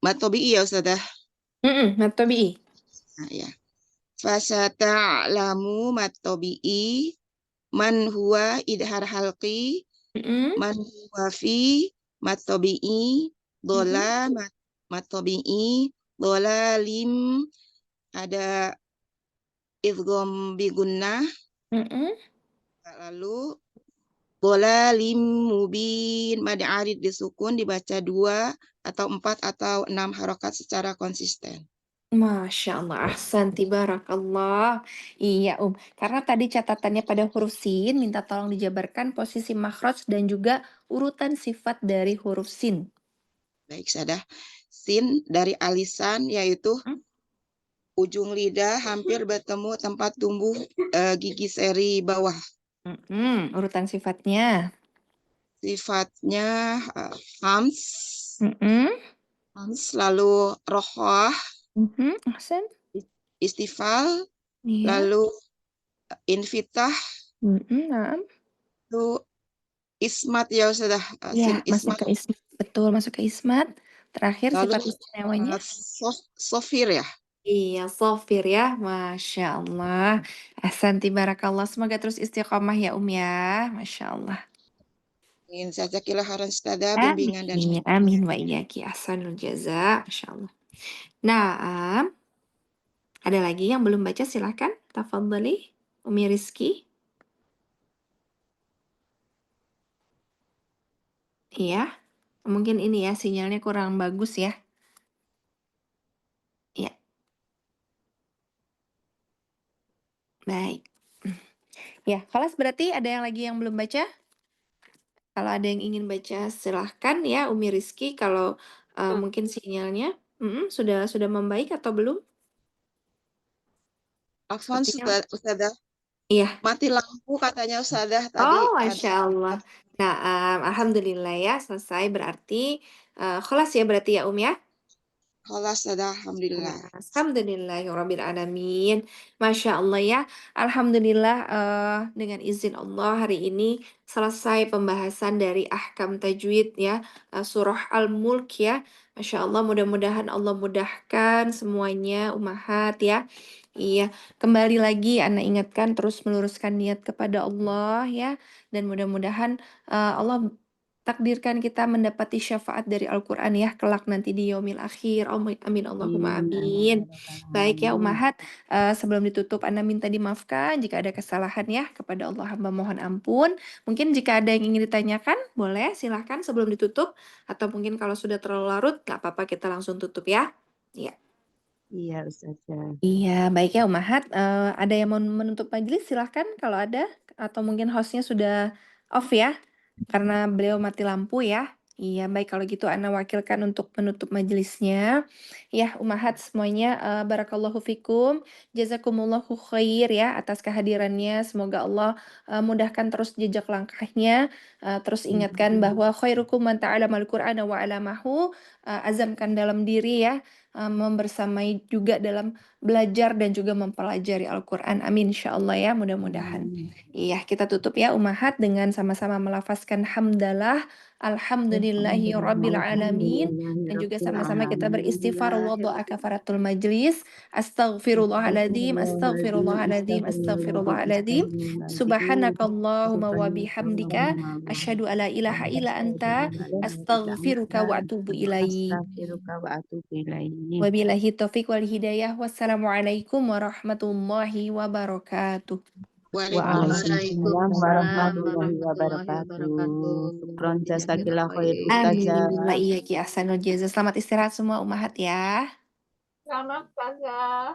mad tabi'i ya Ustazah. Mad tabi'i. Nah, ya. Fasata'lamu mad tabi'i man huwa idhar halqi man huwa fi mad tabi'i dola mad tabi'i dolalim ada idgham bi gunnah. Lalu dolalim mubin mad arid disukun dibaca 2 atau 4 atau 6 harokat secara konsisten. Masya Allah, ahsanti barakallah. Iya, karena tadi catatannya pada huruf sin, minta tolong dijabarkan posisi makhraj dan juga urutan sifat dari huruf sin. Baik, Ustazah. Sin dari alisan yaitu ujung lidah hampir bertemu tempat tumbuh gigi seri bawah. Urutan sifatnya. Sifatnya hams, hams, lalu rohah, Ahsan. istifal, Iya. lalu infitah, Naam. lalu ismat ya Ustazah. Ya, Sin masuk ismat. ke ismat. Betul, masuk ke ismat. Terakhir Lalu sifat istimewanya. sofir ya. Iya, sofir ya. Masya Allah. Ahsanti barakallah. Semoga terus istiqomah ya ya. Masya Allah. Ingin jazakillah khairan Ustazah, bimbingan dan Amin, amin wa iyaki. Ahsanul jaza. Masya Allah. Nah, ada lagi yang belum baca silahkan. Tafadhali. Umi Rizki. Iya. Mungkin ini ya sinyalnya kurang bagus ya. Iya. Baik. Ya, kelas berarti ada yang lagi yang belum baca? Kalau ada yang ingin baca silahkan ya Umi Rizki. Kalau mungkin sinyalnya sudah membaik atau belum? Afwan Sepertinya Ustazah. iya. Mati lampu katanya Ustazah tadi. Oh, Masya Allah. Nah, alhamdulillah ya selesai berarti kelas ya berarti ya ya. Khalas Ustazah, alhamdulillah. Alhamdulillahirabbil alamin. Masya Allah ya. Alhamdulillah dengan izin Allah hari ini selesai pembahasan dari ahkam tajwid ya, surah Al-Mulk ya. Masya Allah, mudah-mudahan Allah mudahkan semuanya ummahat ya. Iya, kembali lagi Ana ingatkan terus meluruskan niat kepada Allah ya, dan mudah-mudahan Allah takdirkan kita mendapati syafaat dari Al-Quran ya kelak nanti di yaumil akhir. Amin Allahumma amin. Baik ya ummahat, sebelum ditutup Ana minta dimaafkan jika ada kesalahan ya, kepada Allah hamba mohon ampun. Mungkin jika ada yang ingin ditanyakan boleh silahkan sebelum ditutup, atau mungkin kalau sudah terlalu larut nggak apa-apa kita langsung tutup ya. Iya. Iya, Ustazah. Iya, baik ya Ummahat. Ada yang mau menutup majelis silahkan kalau ada, atau mungkin hostnya sudah off ya, karena beliau mati lampu ya. Iya, baik kalau gitu Ana wakilkan untuk menutup majelisnya. Ya, Ummahat semuanya, barakallahu fikum, jazakumullahu khair ya atas kehadirannya. Semoga Allah mudahkan terus jejak langkahnya. Terus ingatkan bahwa khairukum man ta'alamal Qur'ana wa 'allamahu. Azamkan dalam diri ya, membersamai juga dalam belajar dan juga mempelajari Al-Quran. Amin insyaallah ya, mudah-mudahan. Iya, kita tutup ya ummahat dengan sama-sama melafazkan hamdalah, alhamdulillahi rabbil alamin, dan juga sama-sama kita beristighfar wa doa kafaratul majlis. Astaghfirullahaladzim, astaghfirullahaladzim, astaghfirullahaladzim. Subhanakallahumma wa bihamdika asyhadu alla ilaha illa anta astaghfiruka wa atubu ilaik. Astaghfiruka wa atubu ilaik. Wabillahi taufiq wal hidayah. Wassalamualaikum warahmatullahi wabarakatuh. Waalaikumsalam warahmatullahi wabarakatuh. Syukron jazakillah khair Ustazah. Amin wa iyyaki ahsanul jaza. Selamat istirahat semua ummahat ya. Selamat Ustazah.